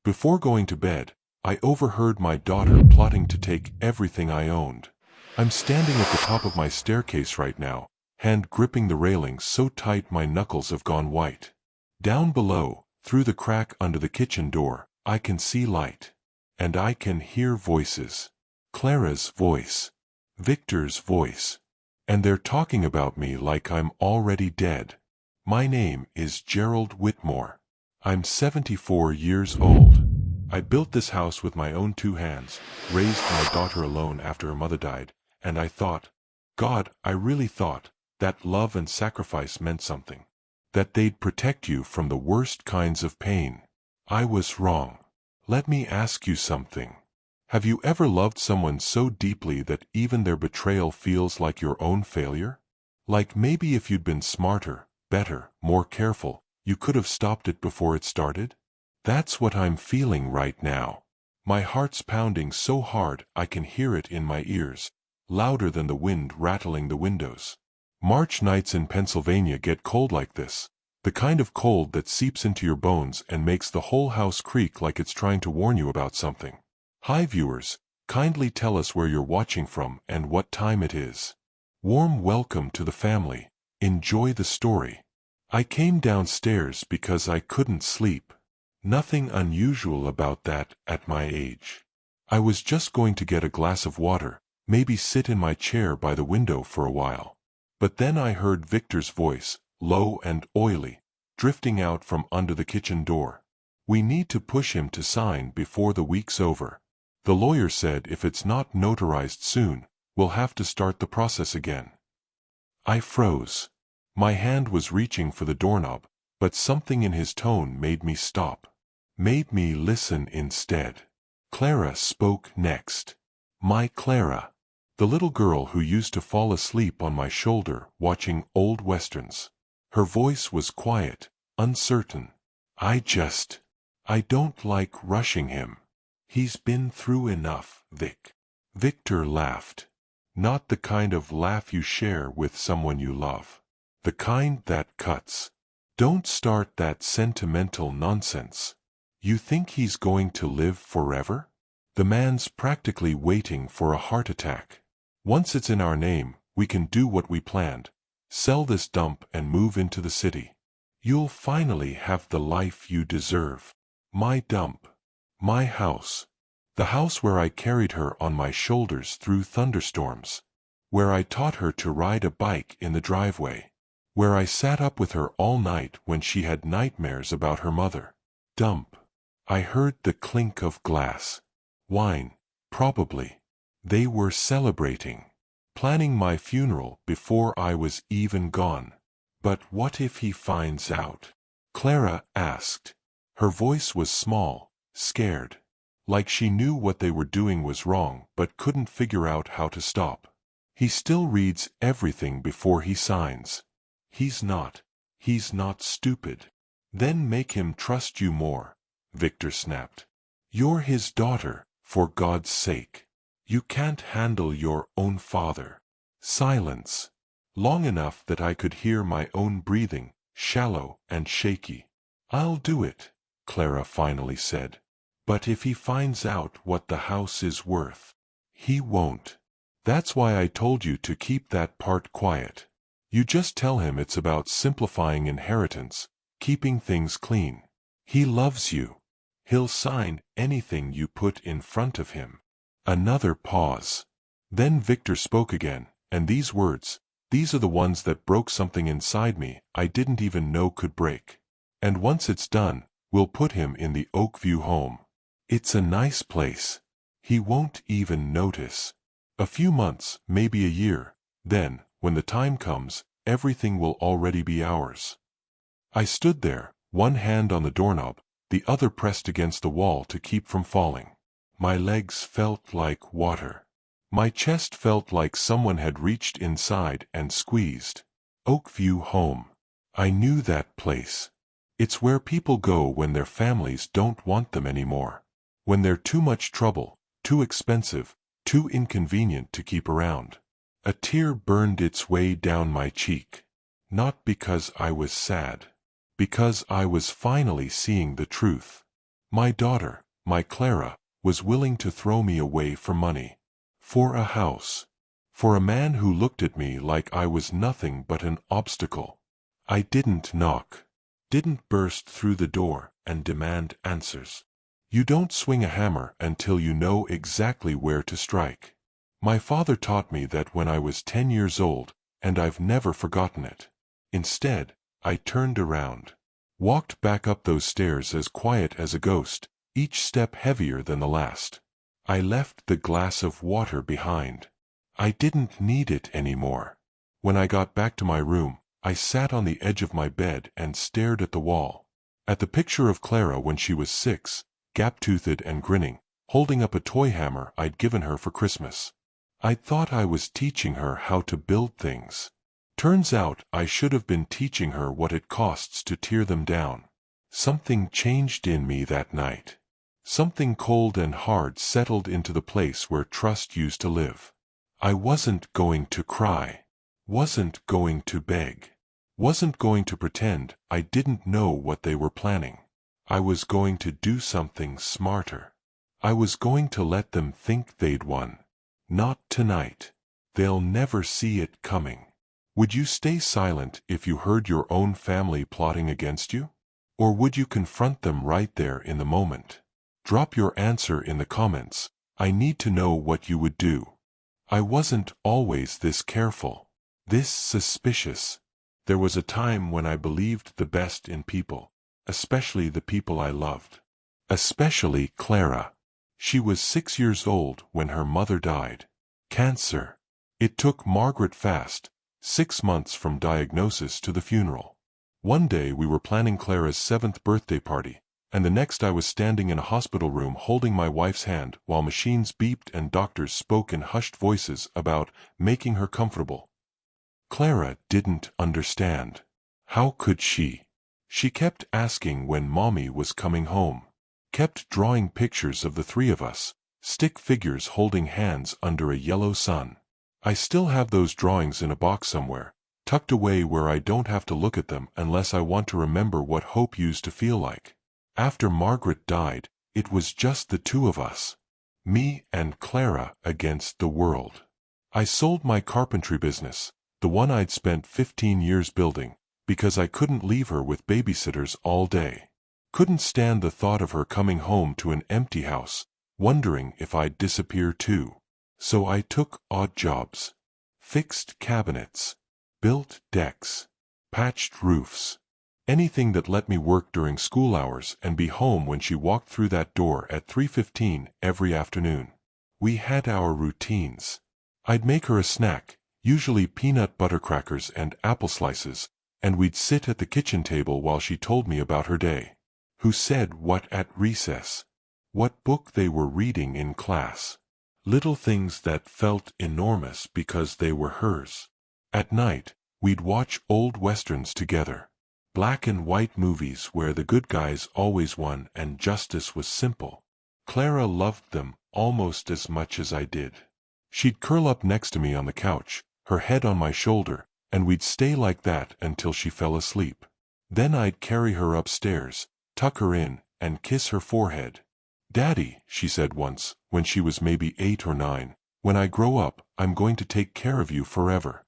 Before going to bed, I overheard my daughter plotting to take everything I owned. I'm standing at the top of my staircase right now, hand gripping the railings so tight my knuckles have gone white. Down below, through the crack under the kitchen door, I can see light. And I can hear voices. Clara's voice. Victor's voice. And they're talking about me like I'm already dead. My name is Gerald Whitmore. I'm 74 years old. I built this house with my own 2 hands, raised my daughter alone after her mother died, and I thought, God, I really thought, that love and sacrifice meant something. That they'd protect you from the worst kinds of pain. I was wrong. Let me ask you something. Have you ever loved someone so deeply that even their betrayal feels like your own failure? Like maybe if you'd been smarter, better, more careful, you could have stopped it before it started? That's what I'm feeling right now. My heart's pounding so hard I can hear it in my ears, louder than the wind rattling the windows. March nights in Pennsylvania get cold like this, the kind of cold that seeps into your bones and makes the whole house creak like it's trying to warn you about something. Hi viewers, kindly tell us where you're watching from and what time it is. Warm welcome to the family. Enjoy the story. I came downstairs because I couldn't sleep. Nothing unusual about that at my age. I was just going to get a glass of water, maybe sit in my chair by the window for a while. But then I heard Victor's voice, low and oily, drifting out from under the kitchen door. We need to push him to sign before the week's over. The lawyer said if it's not notarized soon, we'll have to start the process again. I froze. My hand was reaching for the doorknob, but something in his tone made me stop. Made me listen instead. Clara spoke next. My Clara. The little girl who used to fall asleep on my shoulder watching old westerns. Her voice was quiet, uncertain. I don't like rushing him. He's been through enough, Vic. Victor laughed. Not the kind of laugh you share with someone you love. The kind that cuts. Don't start that sentimental nonsense. You think he's going to live forever? The man's practically waiting for a heart attack. Once it's in our name, we can do what we planned. Sell this dump and move into the city. You'll finally have the life you deserve. My dump. My house. The house where I carried her on my shoulders through thunderstorms. Where I taught her to ride a bike in the driveway. Where I sat up with her all night when she had nightmares about her mother. Dump. I heard the clink of glass. Wine, probably. They were celebrating. Planning my funeral before I was even gone. But what if he finds out? Clara asked. Her voice was small, scared. Like she knew what they were doing was wrong but couldn't figure out how to stop. He still reads everything before he signs. He's not stupid. Then make him trust you more, Victor snapped. You're his daughter, for God's sake. You can't handle your own father. Silence. Long enough that I could hear my own breathing, shallow and shaky. I'll do it, Clara finally said. But if he finds out what the house is worth, he won't. That's why I told you to keep that part quiet. You just tell him it's about simplifying inheritance, keeping things clean. He loves you. He'll sign anything you put in front of him. Another pause. Then Victor spoke again, and these words, these are the ones that broke something inside me I didn't even know could break. And once it's done, we'll put him in the Oakview home. It's a nice place. He won't even notice. A few months, maybe a year. Then, when the time comes, everything will already be ours. I stood there, one hand on the doorknob, the other pressed against the wall to keep from falling. My legs felt like water. My chest felt like someone had reached inside and squeezed. Oakview home. I knew that place. It's where people go when their families don't want them anymore. When they're too much trouble, too expensive, too inconvenient to keep around. A tear burned its way down my cheek. Not because I was sad. Because I was finally seeing the truth. My daughter, my Clara, was willing to throw me away for money. For a house. For a man who looked at me like I was nothing but an obstacle. I didn't knock. Didn't burst through the door and demand answers. You don't swing a hammer until you know exactly where to strike. My father taught me that when I was 10 years old, and I've never forgotten it. Instead, I turned around. Walked back up those stairs as quiet as a ghost, each step heavier than the last. I left the glass of water behind. I didn't need it anymore. When I got back to my room, I sat on the edge of my bed and stared at the wall. At the picture of Clara when she was 6, gap-toothed and grinning, holding up a toy hammer I'd given her for Christmas. I thought I was teaching her how to build things. Turns out I should have been teaching her what it costs to tear them down. Something changed in me that night. Something cold and hard settled into the place where trust used to live. I wasn't going to cry. Wasn't going to beg. Wasn't going to pretend I didn't know what they were planning. I was going to do something smarter. I was going to let them think they'd won. Not tonight. They'll never see it coming. Would you stay silent if you heard your own family plotting against you? Or would you confront them right there in the moment? Drop your answer in the comments. I need to know what you would do. I wasn't always this careful, this suspicious. There was a time when I believed the best in people, especially the people I loved. Especially Clara. She was 6 years old when her mother died. Cancer. It took Margaret Fast 6 months from diagnosis to the funeral. One day we were planning Clara's 7th birthday party, and the next I was standing in a hospital room holding my wife's hand while machines beeped and doctors spoke in hushed voices about making her comfortable. Clara didn't understand. How could she? She kept asking when Mommy was coming home. Kept drawing pictures of the three of us, stick figures holding hands under a yellow sun. I still have those drawings in a box somewhere, tucked away where I don't have to look at them unless I want to remember what hope used to feel like. After Margaret died, it was just the two of us. Me and Clara against the world. I sold my carpentry business, the one I'd spent 15 years building, because I couldn't leave her with babysitters all day. Couldn't stand the thought of her coming home to an empty house, wondering if I'd disappear too. So I took odd jobs. Fixed cabinets. Built decks. Patched roofs. Anything that let me work during school hours and be home when she walked through that door at 3:15 every afternoon. We had our routines. I'd make her a snack, usually peanut butter crackers and apple slices, and we'd sit at the kitchen table while she told me about her day. Who said what at recess? What book they were reading in class. Little things that felt enormous because they were hers. At night, we'd watch old westerns together. Black and white movies where the good guys always won and justice was simple. Clara loved them almost as much as I did. She'd curl up next to me on the couch, her head on my shoulder, and we'd stay like that until she fell asleep. Then I'd carry her upstairs, tuck her in, and kiss her forehead. "Daddy," she said once, when she was maybe 8 or 9, "when I grow up, I'm going to take care of you forever."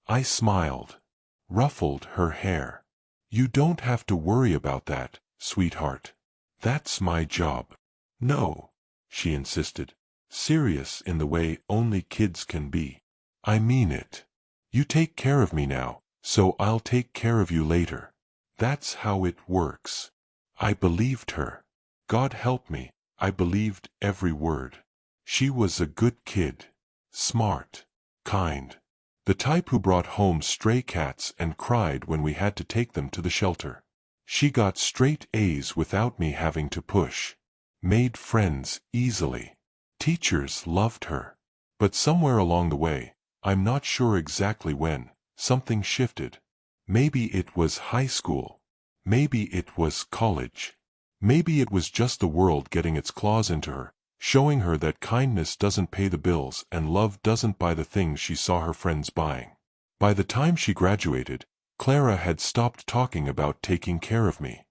I smiled. Ruffled her hair. "You don't have to worry about that, sweetheart. That's my job." "No," she insisted, serious in the way only kids can be. "I mean it. You take care of me now, so I'll take care of you later. That's how it works." I believed her. God help me, I believed every word. She was a good kid. Smart. Kind. The type who brought home stray cats and cried when we had to take them to the shelter. She got straight A's without me having to push. Made friends easily. Teachers loved her. But somewhere along the way, I'm not sure exactly when, something shifted. Maybe it was high school. Maybe it was college. Maybe it was just the world getting its claws into her, showing her that kindness doesn't pay the bills and love doesn't buy the things she saw her friends buying. By the time she graduated, Clara had stopped talking about taking care of me.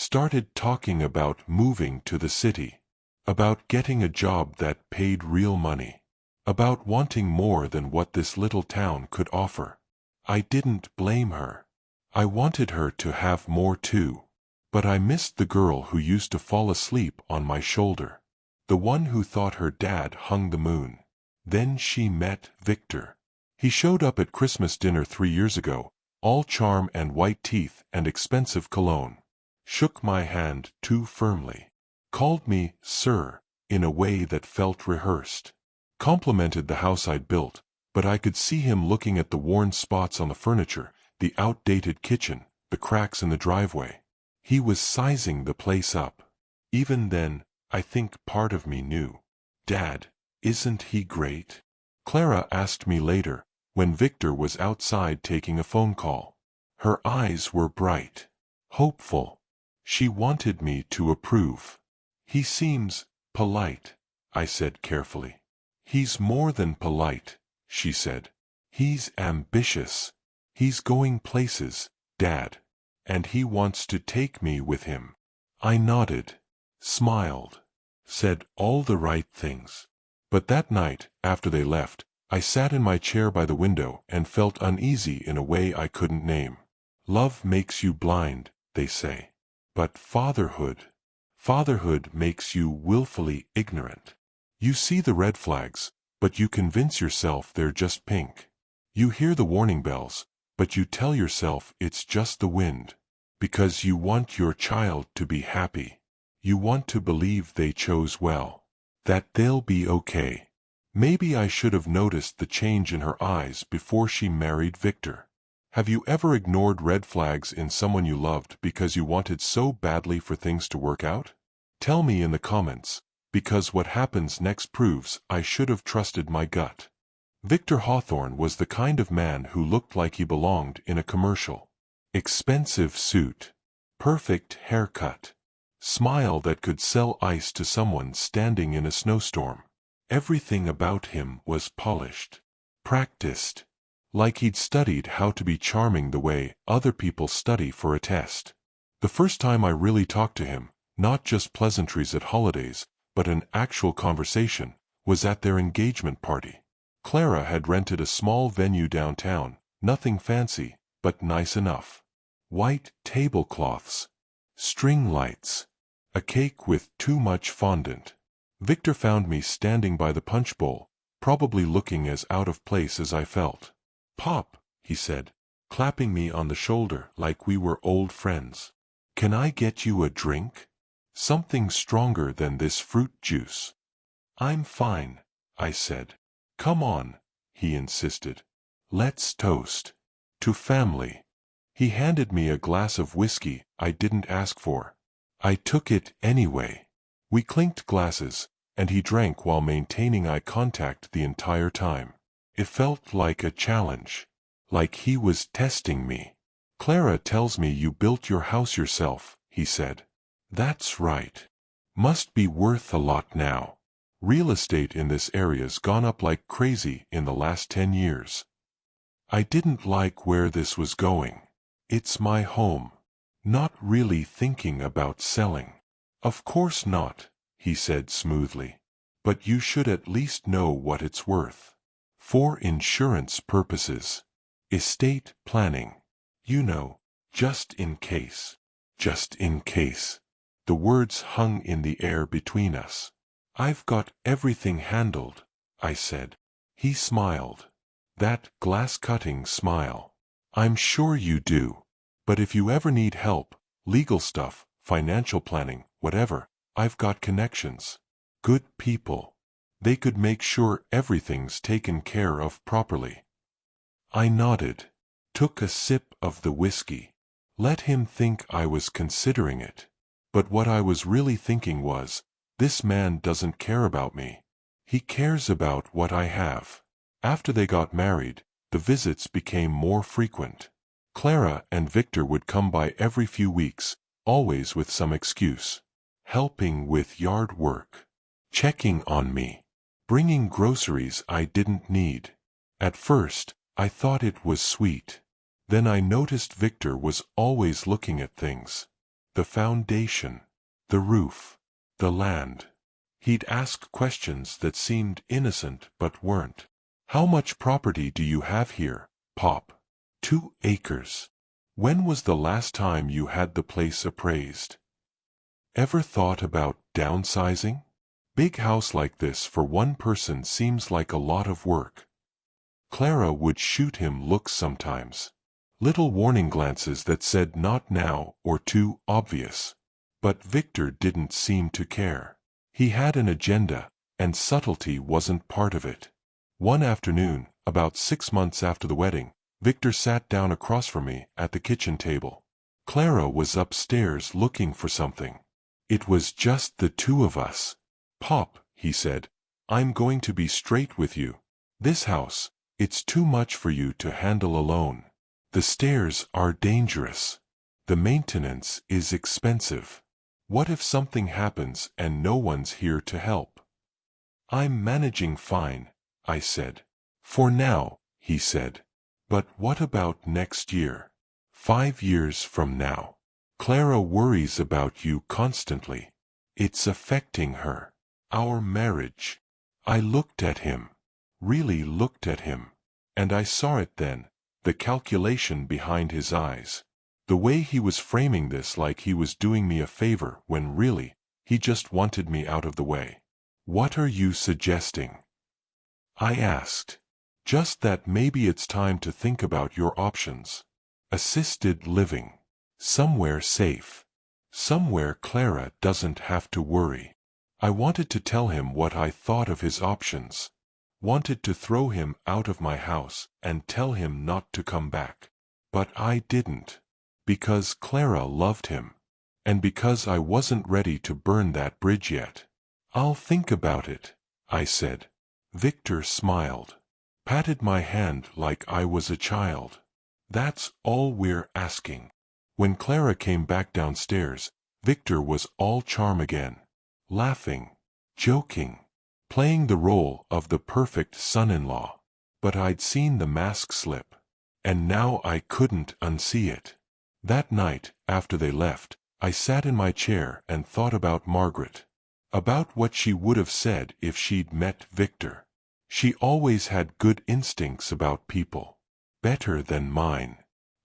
Started talking about moving to the city, about getting a job that paid real money, about wanting more than what this little town could offer. I didn't blame her. I wanted her to have more too. But I missed the girl who used to fall asleep on my shoulder. The one who thought her dad hung the moon. Then she met Victor. He showed up at Christmas dinner 3 years ago, all charm and white teeth and expensive cologne. Shook my hand too firmly. Called me sir in a way that felt rehearsed. Complimented the house I'd built, but I could see him looking at the worn spots on the furniture, the outdated kitchen, the cracks in the driveway. He was sizing the place up. Even then, I think part of me knew. Dad, isn't he great? Clara asked me later, when Victor was outside taking a phone call. Her eyes were bright, hopeful. She wanted me to approve. He seems polite, I said carefully. He's more than polite, she said. He's ambitious. He's going places, Dad. And he wants to take me with him. I nodded, smiled, said all the right things. But that night, after they left, I sat in my chair by the window and felt uneasy in a way I couldn't name. Love makes you blind, they say. But fatherhood makes you willfully ignorant. You see the red flags, but you convince yourself they're just pink. You hear the warning bells, but you tell yourself it's just the wind. Because you want your child to be happy. You want to believe they chose well. That they'll be okay. Maybe I should have noticed the change in her eyes before she married Victor. Have you ever ignored red flags in someone you loved because you wanted so badly for things to work out? Tell me in the comments, because what happens next proves I should have trusted my gut. Victor Hawthorne was the kind of man who looked like he belonged in a commercial. Expensive suit, perfect haircut, smile that could sell ice to someone standing in a snowstorm. Everything about him was polished, practiced, like he'd studied how to be charming the way other people study for a test. The first time I really talked to him, not just pleasantries at holidays, but an actual conversation, was at their engagement party. Clara had rented a small venue downtown, nothing fancy, but nice enough. White tablecloths, string lights, a cake with too much fondant. Victor found me standing by the punch bowl, probably looking as out of place as I felt. "Pop," he said, clapping me on the shoulder like we were old friends. "Can I get you a drink? Something stronger than this fruit juice." "I'm fine," I said. "Come on," he insisted. "Let's toast. To family." He handed me a glass of whiskey I didn't ask for. I took it anyway. We clinked glasses, and he drank while maintaining eye contact the entire time. It felt like a challenge, like he was testing me. "Clara tells me you built your house yourself," he said. "That's right. Must be worth a lot now. Real estate in this area's gone up like crazy in the last 10 years. I didn't like where this was going. It's my home. Not really thinking about selling." "Of course not," he said smoothly. "But you should at least know what it's worth. For insurance purposes. Estate planning. You know, just in case. Just in case." The words hung in the air between us. "I've got everything handled," I said. He smiled. That glass-cutting smile. "I'm sure you do. But if you ever need help, legal stuff, financial planning, whatever, I've got connections. Good people. They could make sure everything's taken care of properly." I nodded, took a sip of the whiskey. Let him think I was considering it. But what I was really thinking was, this man doesn't care about me. He cares about what I have. After they got married, the visits became more frequent. Clara and Victor would come by every few weeks, always with some excuse. Helping with yard work. Checking on me. Bringing groceries I didn't need. At first, I thought it was sweet. Then I noticed Victor was always looking at things. the foundation, the roof, the land. He'd ask questions that seemed innocent but weren't. How much property do you have here, Pop? 2 acres. When was the last time you had the place appraised? Ever thought about downsizing? Big house like this for one person seems like a lot of work. Clara would shoot him looks sometimes. Little warning glances that said not now or too obvious. But Victor didn't seem to care. He had an agenda, and subtlety wasn't part of it. One afternoon, about 6 months after the wedding, Victor sat down across from me at the kitchen table. Clara was upstairs looking for something. It was just the two of us. Pop, he said, I'm going to be straight with you. This house, it's too much for you to handle alone. The stairs are dangerous. The maintenance is expensive. What if something happens and no one's here to help? I'm managing fine, I said. For now, he said. But what about next year? 5 years from now? Clara worries about you constantly. It's affecting her. Our marriage. I looked at him. Really looked at him. And I saw it then, the calculation behind his eyes. The way he was framing this like he was doing me a favor when really, he just wanted me out of the way. What are you suggesting? I asked. Just that maybe it's time to think about your options. Assisted living. Somewhere safe. Somewhere Clara doesn't have to worry. I wanted to tell him what I thought of his options. Wanted to throw him out of my house and tell him not to come back. But I didn't. Because Clara loved him. And because I wasn't ready to burn that bridge yet. I'll think about it, I said. Victor smiled. Patted my hand like I was a child. That's all we're asking. When Clara came back downstairs, Victor was all charm again. Laughing. Joking. Playing the role of the perfect son-in-law. But I'd seen the mask slip. And now I couldn't unsee it. That night, after they left, I sat in my chair and thought about Margaret. About what she would have said if she'd met Victor. She always had good instincts about people. Better than mine.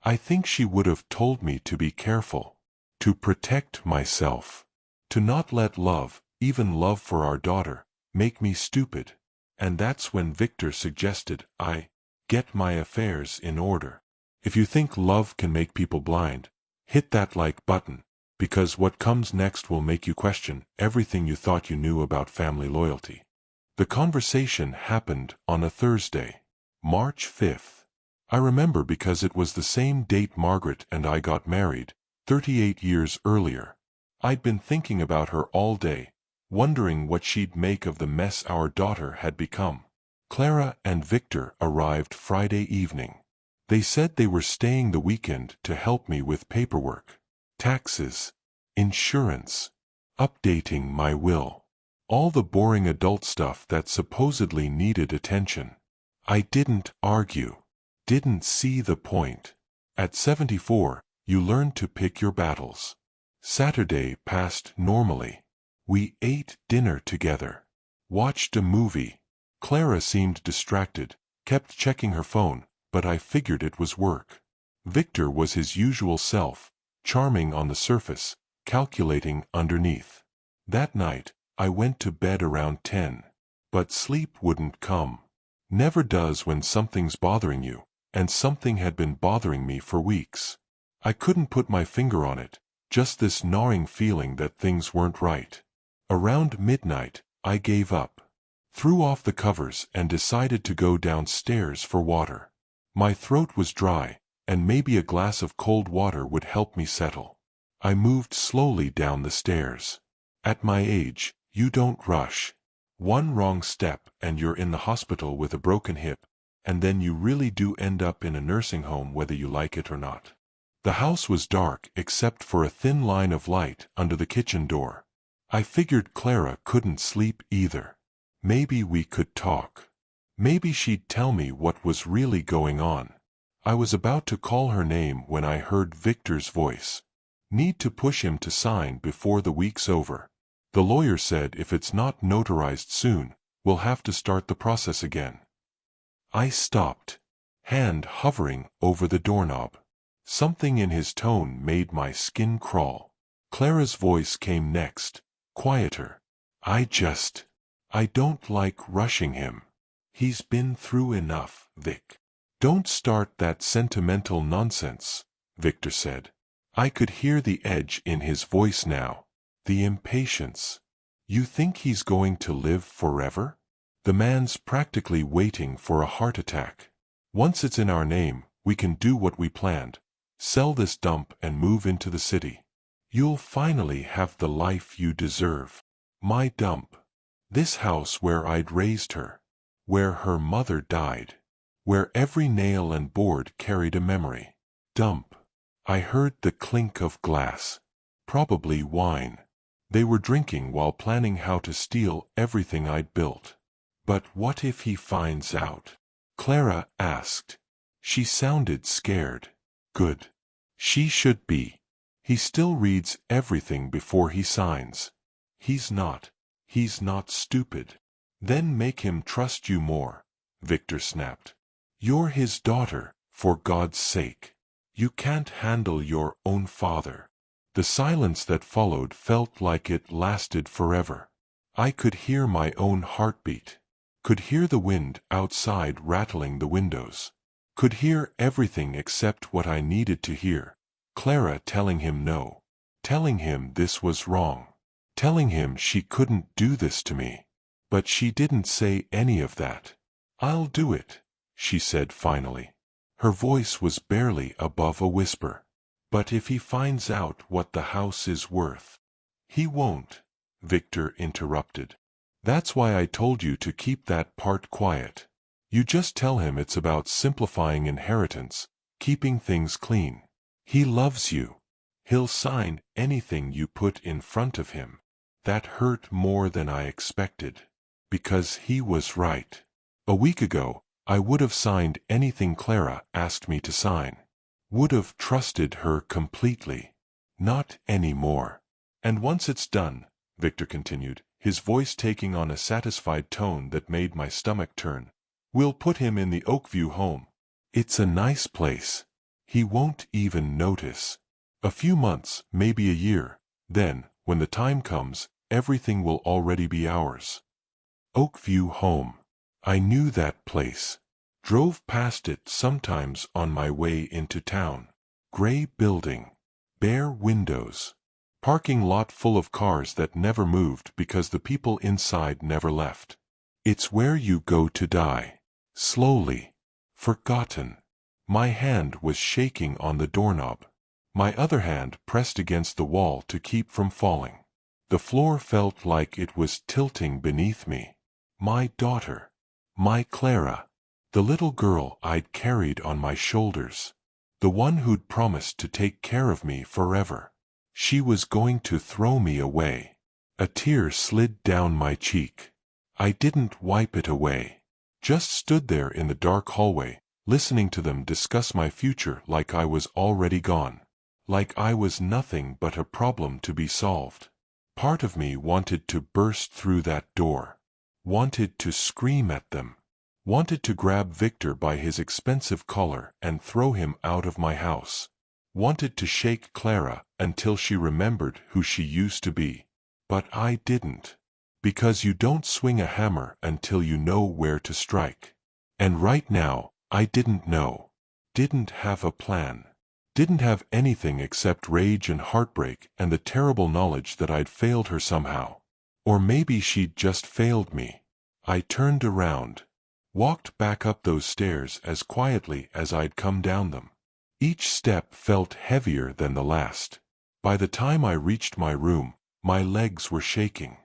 I think she would have told me to be careful. To protect myself. To not let love, even love for our daughter, make me stupid. And that's when Victor suggested I get my affairs in order. If you think love can make people blind, hit that like button, because what comes next will make you question everything you thought you knew about family loyalty. The conversation happened on a Thursday, March 5th. I remember because it was the same date Margaret and I got married, 38 years earlier. I'd been thinking about her all day, wondering what she'd make of the mess our daughter had become. Clara and Victor arrived Friday evening. They said they were staying the weekend to help me with paperwork, taxes, insurance, updating my will. All the boring adult stuff that supposedly needed attention. I didn't argue. Didn't see the point. At 74, you learn to pick your battles. Saturday passed normally. We ate dinner together. Watched a movie. Clara seemed distracted, kept checking her phone, but I figured it was work. Victor was his usual self, charming on the surface, calculating underneath. That night, I went to bed around 10. But sleep wouldn't come. Never does when something's bothering you, and something had been bothering me for weeks. I couldn't put my finger on it, just this gnawing feeling that things weren't right. Around midnight, I gave up. Threw off the covers and decided to go downstairs for water. My throat was dry, and maybe a glass of cold water would help me settle. I moved slowly down the stairs. At my age, you don't rush. One wrong step and you're in the hospital with a broken hip, and then you really do end up in a nursing home whether you like it or not. The house was dark except for a thin line of light under the kitchen door. I figured Clara couldn't sleep either. Maybe we could talk. Maybe she'd tell me what was really going on. I was about to call her name when I heard Victor's voice. Need to push him to sign before the week's over. The lawyer said if it's not notarized soon, we'll have to start the process again. I stopped, hand hovering over the doorknob. Something in his tone made my skin crawl. Clara's voice came next, quieter. I don't like rushing him. He's been through enough, Vic. Don't start that sentimental nonsense, Victor said. I could hear the edge in his voice now, the impatience. You think he's going to live forever? The man's practically waiting for a heart attack. Once it's in our name, we can do what we planned. Sell this dump and move into the city. You'll finally have the life you deserve. My dump. This house where I'd raised her. Where her mother died. Where every nail and board carried a memory. Dump. I heard the clink of glass. Probably wine. They were drinking while planning how to steal everything I'd built. But what if he finds out? Clara asked. She sounded scared. Good. She should be. He still reads everything before he signs. He's not stupid. Then make him trust you more, Victor snapped. You're his daughter, for God's sake. You can't handle your own father. The silence that followed felt like it lasted forever. I could hear my own heartbeat. Could hear the wind outside rattling the windows. Could hear everything except what I needed to hear. Clara telling him no. Telling him this was wrong. Telling him she couldn't do this to me. But she didn't say any of that. I'll do it, she said finally. Her voice was barely above a whisper. But if he finds out what the house is worth. He won't, Victor interrupted. That's why I told you to keep that part quiet. You just tell him it's about simplifying inheritance, keeping things clean. He loves you. He'll sign anything you put in front of him. That hurt more than I expected. Because he was right. A week ago, I would have signed anything Clara asked me to sign. Would have trusted her completely. Not anymore. And once it's done, Victor continued, his voice taking on a satisfied tone that made my stomach turn, we'll put him in the Oakview home. It's a nice place. He won't even notice. A few months, maybe a year. Then, when the time comes, everything will already be ours. Oakview home. I knew that place. Drove past it sometimes on my way into town. Gray building. Bare windows. Parking lot full of cars that never moved because the people inside never left. It's where you go to die. Slowly. Forgotten. My hand was shaking on the doorknob. My other hand pressed against the wall to keep from falling. The floor felt like it was tilting beneath me. My daughter. My Clara. The little girl I'd carried on my shoulders. The one who'd promised to take care of me forever. She was going to throw me away. A tear slid down my cheek. I didn't wipe it away. Just stood there in the dark hallway, listening to them discuss my future like I was already gone. Like I was nothing but a problem to be solved. Part of me wanted to burst through that door. Wanted to scream at them. Wanted to grab Victor by his expensive collar and throw him out of my house. Wanted to shake Clara until she remembered who she used to be. But I didn't. Because you don't swing a hammer until you know where to strike. And right now, I didn't know. Didn't have a plan. Didn't have anything except rage and heartbreak and the terrible knowledge that I'd failed her somehow. Or maybe she'd just failed me. I turned around. Walked back up those stairs as quietly as I'd come down them. Each step felt heavier than the last. By the time I reached my room, my legs were shaking.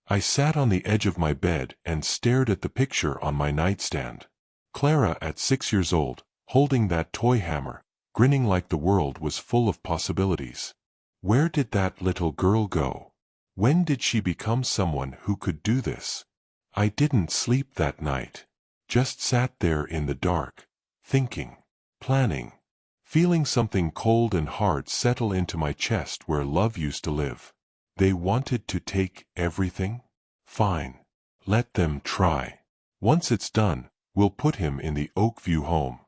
I sat on the edge of my bed and stared at the picture on my nightstand. Clara at 6 years old, holding that toy hammer, grinning like the world was full of possibilities. Where did that little girl go? When did she become someone who could do this? I didn't sleep that night. Just sat there in the dark, thinking, planning, feeling something cold and hard settle into my chest where love used to live. They wanted to take everything? Fine. Let them try. Once it's done, we'll put him in the Oakview home.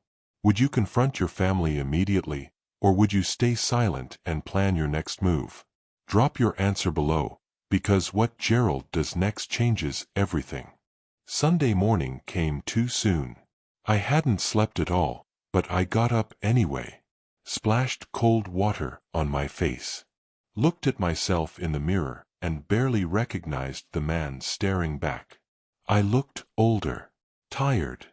Would you confront your family immediately, or would you stay silent and plan your next move? Drop your answer below, because what Gerald does next changes everything. Sunday morning came too soon. I hadn't slept at all, but I got up anyway. Splashed cold water on my face. Looked at myself in the mirror and barely recognized the man staring back. I looked older, tired,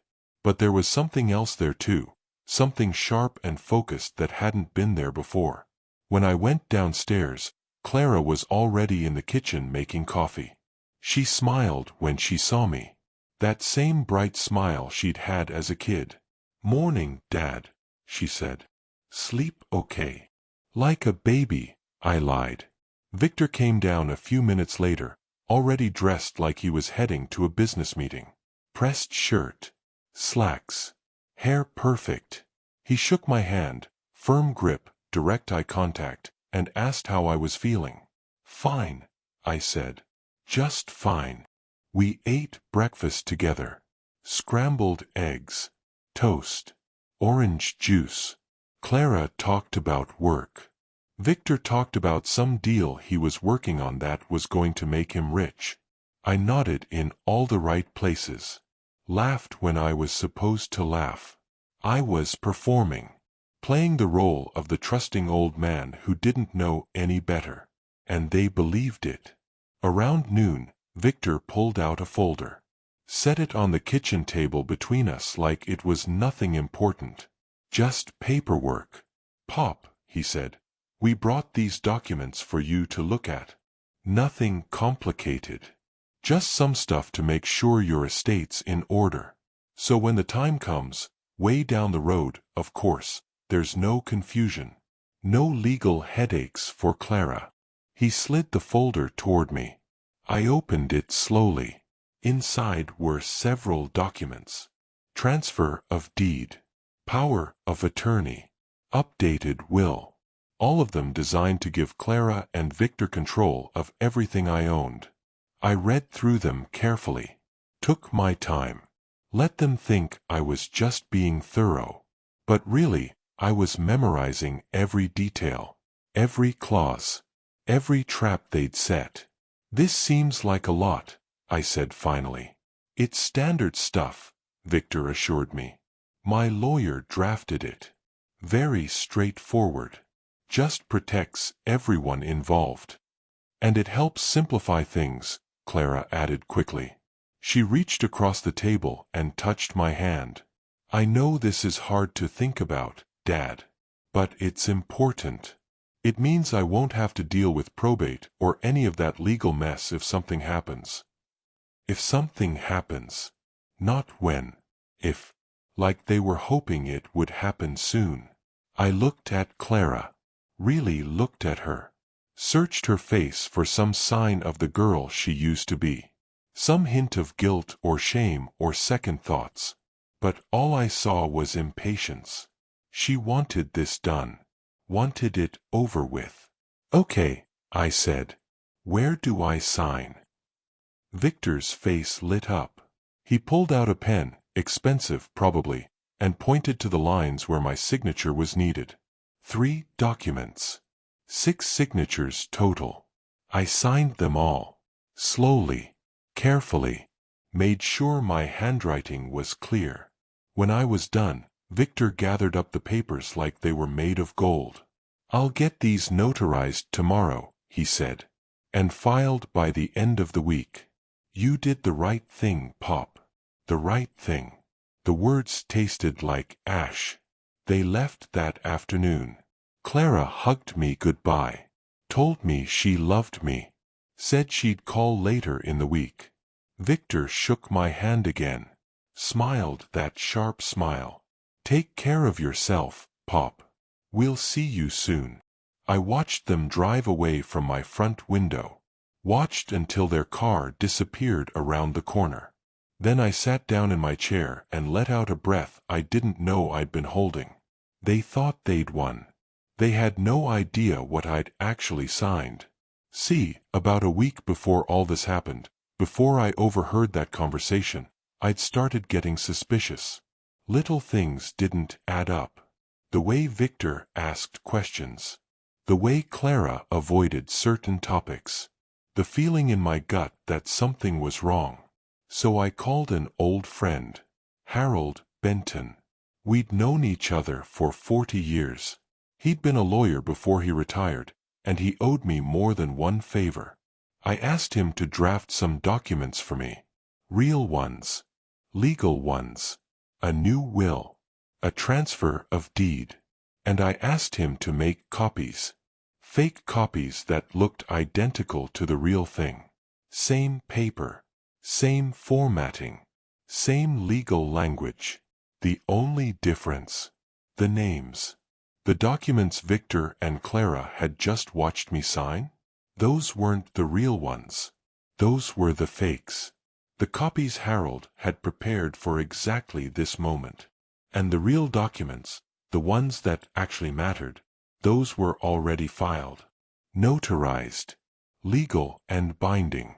but there was something else there too, something sharp and focused that hadn't been there before. When I went downstairs, Clara was already in the kitchen making coffee. She smiled when she saw me. That same bright smile she'd had as a kid. "Morning, Dad," she said. "Sleep okay?" "Like a baby," I lied. Victor came down a few minutes later, already dressed like he was heading to a business meeting. Pressed shirt, slacks, hair perfect. He shook my hand, firm grip, direct eye contact, and asked how I was feeling. "Fine," I said. "Just fine." We ate breakfast together. Scrambled eggs, toast, orange juice. Clara talked about work. Victor talked about some deal he was working on that was going to make him rich. I nodded in all the right places. Laughed when I was supposed to laugh. I was performing. Playing the role of the trusting old man who didn't know any better. And they believed it. Around noon, Victor pulled out a folder. Set it on the kitchen table between us like it was nothing important. "Just paperwork. Pop," he said. "We brought these documents for you to look at. Nothing complicated. Just some stuff to make sure your estate's in order. So when the time comes, way down the road, of course, there's no confusion. No legal headaches for Clara." He slid the folder toward me. I opened it slowly. Inside were several documents. Transfer of deed. Power of attorney. Updated will. All of them designed to give Clara and Victor control of everything I owned. I read through them carefully. Took my time. Let them think I was just being thorough. But really, I was memorizing every detail. Every clause. Every trap they'd set. "This seems like a lot," I said finally. "It's standard stuff," Victor assured me. "My lawyer drafted it. Very straightforward. Just protects everyone involved. And it helps simplify things," Clara added quickly. She reached across the table and touched my hand. "I know this is hard to think about, Dad. But it's important. It means I won't have to deal with probate or any of that legal mess if something happens. If something happens. Not when. If. Like they were hoping it would happen soon." I looked at Clara. Really looked at her. Searched her face for some sign of the girl she used to be. Some hint of guilt or shame or second thoughts. But all I saw was impatience. She wanted this done. Wanted it over with. "Okay," I said. "Where do I sign?" Victor's face lit up. He pulled out a pen, expensive probably, and pointed to the lines where my signature was needed. 3 documents. 6 signatures total. I signed them all. Slowly. Carefully. Made sure my handwriting was clear. When I was done, Victor gathered up the papers like they were made of gold. "I'll get these notarized tomorrow," he said. "And filed by the end of the week. You did the right thing, Pop. The right thing." The words tasted like ash. They left that afternoon. Clara hugged me goodbye. Told me she loved me. Said she'd call later in the week. Victor shook my hand again. Smiled that sharp smile. "Take care of yourself, Pop. We'll see you soon." I watched them drive away from my front window. Watched until their car disappeared around the corner. Then I sat down in my chair and let out a breath I didn't know I'd been holding. They thought they'd won. They had no idea what I'd actually signed. See, about a week before all this happened, before I overheard that conversation, I'd started getting suspicious. Little things didn't add up. The way Victor asked questions. The way Clara avoided certain topics. The feeling in my gut that something was wrong. So I called an old friend, Harold Benton. We'd known each other for 40 years. He'd been a lawyer before he retired, and he owed me more than one favor. I asked him to draft some documents for me. Real ones. Legal ones. A new will. A transfer of deed. And I asked him to make copies. Fake copies that looked identical to the real thing. Same paper. Same formatting. Same legal language. The only difference. The names. The documents Victor and Clara had just watched me sign? Those weren't the real ones. Those were the fakes. The copies Harold had prepared for exactly this moment. And the real documents, the ones that actually mattered, those were already filed. Notarized. Legal and binding.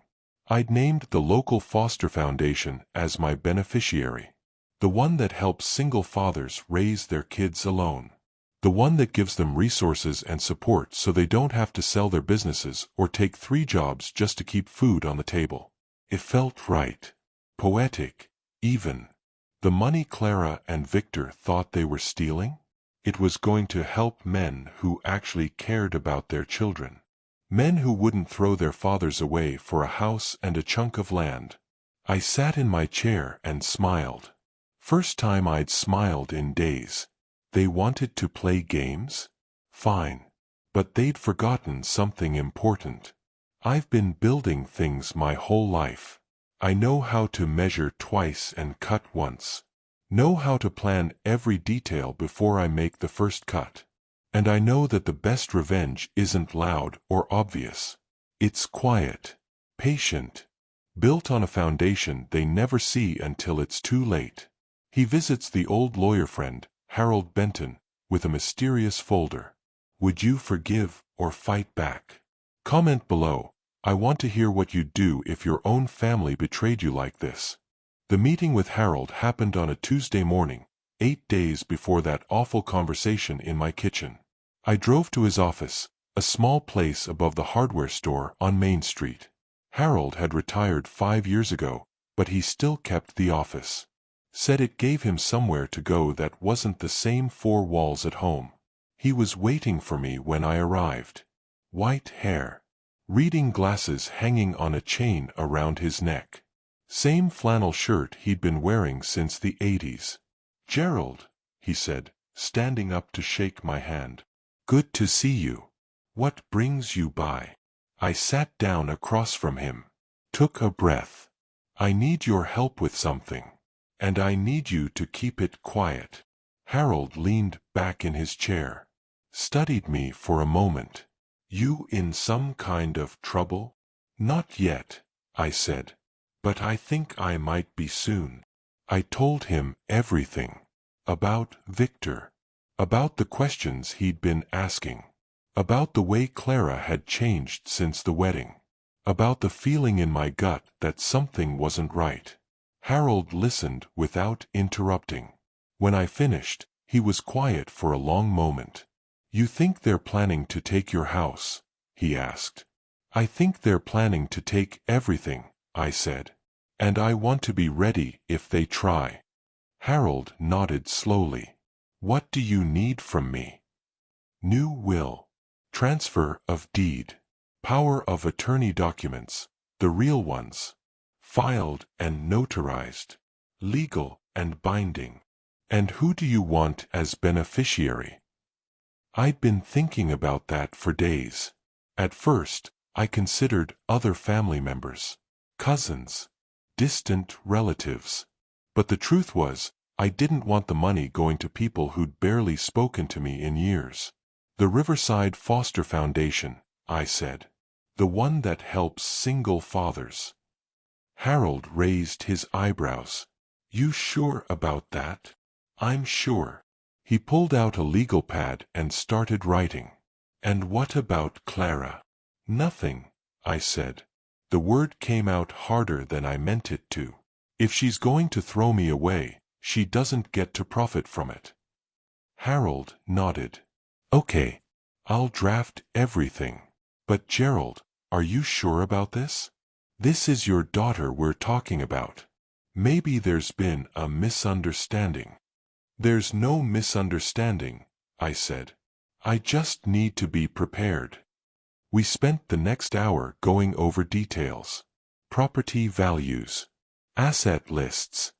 I'd named the local foster foundation as my beneficiary. The one that helps single fathers raise their kids alone. The one that gives them resources and support so they don't have to sell their businesses or take 3 jobs just to keep food on the table. It felt right. Poetic, even. The money Clara and Victor thought they were stealing? It was going to help men who actually cared about their children. Men who wouldn't throw their fathers away for a house and a chunk of land. I sat in my chair and smiled. First time I'd smiled in days. They wanted to play games? Fine. But they'd forgotten something important. I've been building things my whole life. I know how to measure twice and cut once. Know how to plan every detail before I make the first cut. And I know that the best revenge isn't loud or obvious. It's quiet, patient, built on a foundation they never see until it's too late. He visits the old lawyer friend, Harold Benton, with a mysterious folder. Would you forgive or fight back? Comment below. I want to hear what you'd do if your own family betrayed you like this. The meeting with Harold happened on a Tuesday morning, 8 days before that awful conversation in my kitchen. I drove to his office, a small place above the hardware store on Main Street. Harold had retired 5 years ago, but he still kept the office. Said it gave him somewhere to go that wasn't the same 4 walls at home. He was waiting for me when I arrived. White hair. Reading glasses hanging on a chain around his neck. Same flannel shirt he'd been wearing since the 80s. Gerald, he said, standing up to shake my hand. Good to see you. What brings you by? I sat down across from him. Took a breath. I need your help with something. And I need you to keep it quiet. Harold leaned back in his chair. Studied me for a moment. You in some kind of trouble? Not yet, I said. But I think I might be soon. I told him everything. About Victor. About the questions he'd been asking. About the way Clara had changed since the wedding. About the feeling in my gut that something wasn't right. Harold listened without interrupting. When I finished, he was quiet for a long moment. You think they're planning to take your house? He asked. I think they're planning to take everything, I said. And I want to be ready if they try. Harold nodded slowly. What do you need from me? New will. Transfer of deed. Power of attorney documents, the real ones. Filed and notarized. Legal and binding. And who do you want as beneficiary? I'd been thinking about that for days. At first, I considered other family members. Cousins. Distant relatives. But the truth was, I didn't want the money going to people who'd barely spoken to me in years. The Riverside Foster Foundation, I said. The one that helps single fathers. Harold raised his eyebrows. You sure about that? I'm sure. He pulled out a legal pad and started writing. "And what about Clara?" "Nothing," I said. The word came out harder than I meant it to. "If she's going to throw me away, she doesn't get to profit from it." Harold nodded. "Okay, I'll draft everything. But Gerald, are you sure about this? This is your daughter we're talking about. Maybe there's been a misunderstanding." "There's no misunderstanding," I said. "I just need to be prepared." We spent the next hour going over details. Property values, asset lists,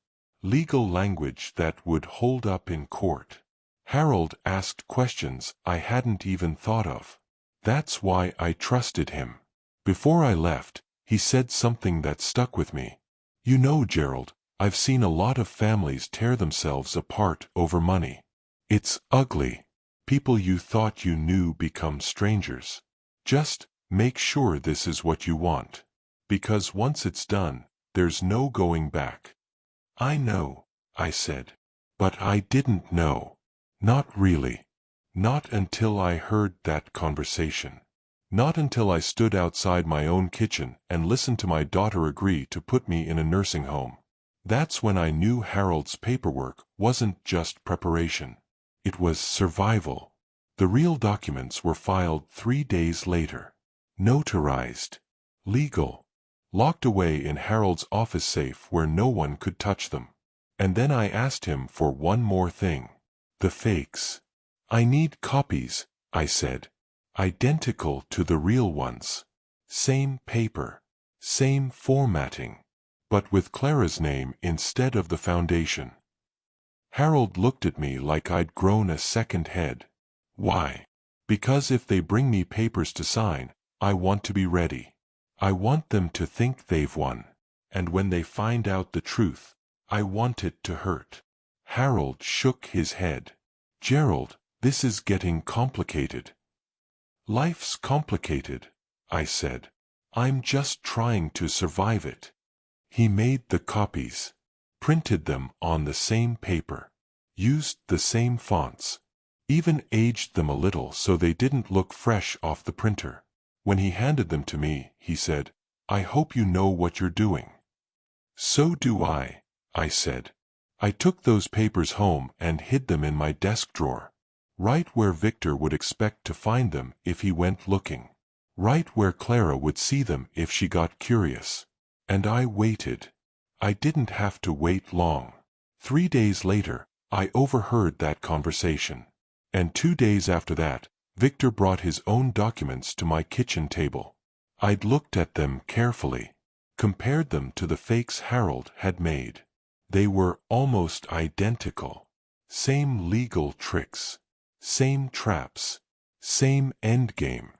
legal language that would hold up in court. Harold asked questions I hadn't even thought of. That's why I trusted him. Before I left, he said something that stuck with me. "You know, Gerald, I've seen a lot of families tear themselves apart over money. It's ugly. People you thought you knew become strangers. Just make sure this is what you want. Because once it's done, there's no going back." "I know," I said. But I didn't know. Not really. Not until I heard that conversation. Not until I stood outside my own kitchen and listened to my daughter agree to put me in a nursing home. That's when I knew Harold's paperwork wasn't just preparation. It was survival. The real documents were filed 3 days later. Notarized. Legal. Locked away in Harold's office safe where no one could touch them. And then I asked him for one more thing. The fakes. "I need copies," I said. "Identical to the real ones. Same paper. Same formatting. But with Clara's name instead of the foundation." Harold looked at me like I'd grown a second head. "Why?" "Because if they bring me papers to sign, I want to be ready. I want them to think they've won. And when they find out the truth, I want it to hurt." Harold shook his head. "Gerald, this is getting complicated." "Life's complicated," I said. "I'm just trying to survive it." He made the copies. Printed them on the same paper. Used the same fonts. Even aged them a little so they didn't look fresh off the printer. When he handed them to me, he said, "I hope you know what you're doing." "So do I said. I took those papers home and hid them in my desk drawer. Right where Victor would expect to find them if he went looking. Right where Clara would see them if she got curious. And I waited. I didn't have to wait long. 3 days later, I overheard that conversation. And 2 days after that, Victor brought his own documents to my kitchen table. I'd looked at them carefully. Compared them to the fakes Harold had made. They were almost identical. Same legal tricks. Same traps. Same endgame.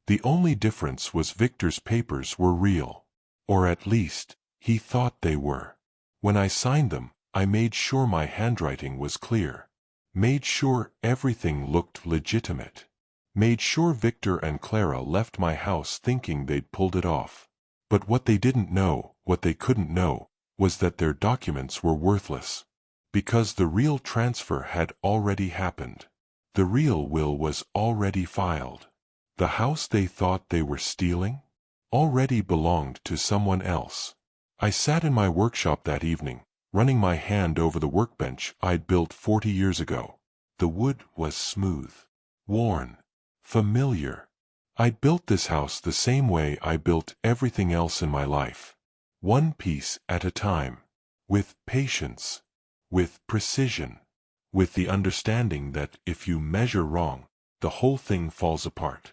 The only difference was Victor's papers were real. Or at least, he thought they were. When I signed them, I made sure my handwriting was clear. Made sure everything looked legitimate. Made sure Victor and Clara left my house thinking they'd pulled it off. But what they didn't know, what they couldn't know, was that their documents were worthless. Because the real transfer had already happened. The real will was already filed. The house they thought they were stealing already belonged to someone else. I sat in my workshop that evening, running my hand over the workbench I'd built 40 years ago. The wood was smooth, worn, familiar. I'd built this house the same way I built everything else in my life. One piece at a time. With patience. With precision. With the understanding that if you measure wrong, the whole thing falls apart.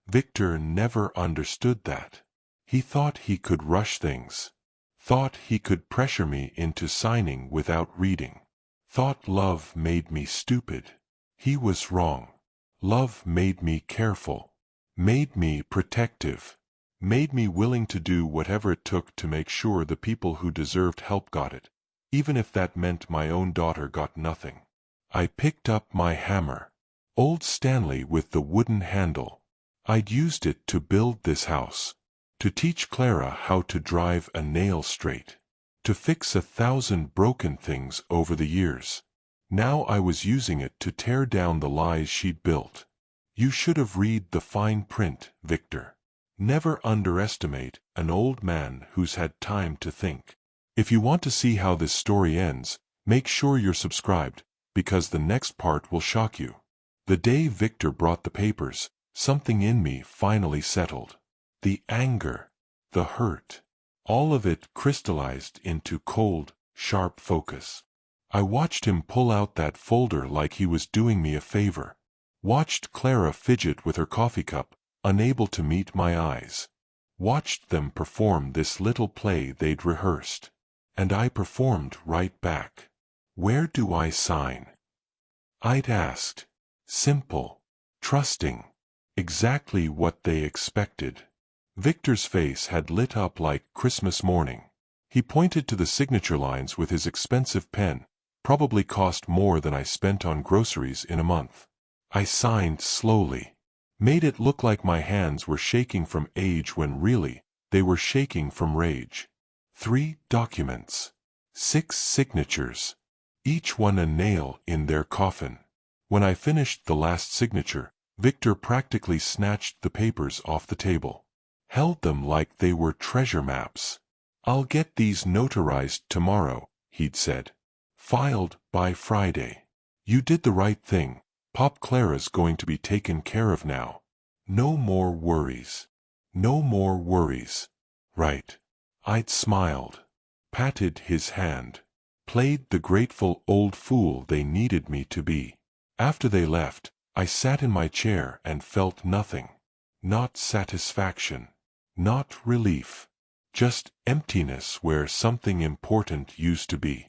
Victor never understood that. He thought he could rush things. Thought he could pressure me into signing without reading. Thought love made me stupid. He was wrong. Love made me careful. Made me protective. Made me willing to do whatever it took to make sure the people who deserved help got it, even if that meant my own daughter got nothing. I picked up my hammer. Old Stanley with the wooden handle. I'd used it to build this house. To teach Clara how to drive a nail straight. To fix 1,000 broken things over the years. Now I was using it to tear down the lies she'd built. You should have read the fine print, Victor. Never underestimate an old man who's had time to think. If you want to see how this story ends, make sure you're subscribed, because the next part will shock you. The day Victor brought the papers, something in me finally settled. The anger, the hurt, all of it crystallized into cold, sharp focus. I watched him pull out that folder like he was doing me a favor. Watched Clara fidget with her coffee cup, unable to meet my eyes. Watched them perform this little play they'd rehearsed. And I performed right back. Where do I sign? I'd asked. Simple. Trusting. Exactly what they expected. Victor's face had lit up like Christmas morning. He pointed to the signature lines with his expensive pen, probably cost more than I spent on groceries in a month. I signed slowly. Made it look like my hands were shaking from age when really, they were shaking from rage. 3 documents. 6 signatures. Each one a nail in their coffin. When I finished the last signature, Victor practically snatched the papers off the table. Held them like they were treasure maps. I'll get these notarized tomorrow, he'd said. Filed by Friday. You did the right thing. Pop Clara's going to be taken care of now. No more worries. No more worries. Right. I'd smiled. Patted his hand. Played the grateful old fool they needed me to be. After they left, I sat in my chair and felt nothing. Not satisfaction. Not relief. Just emptiness where something important used to be.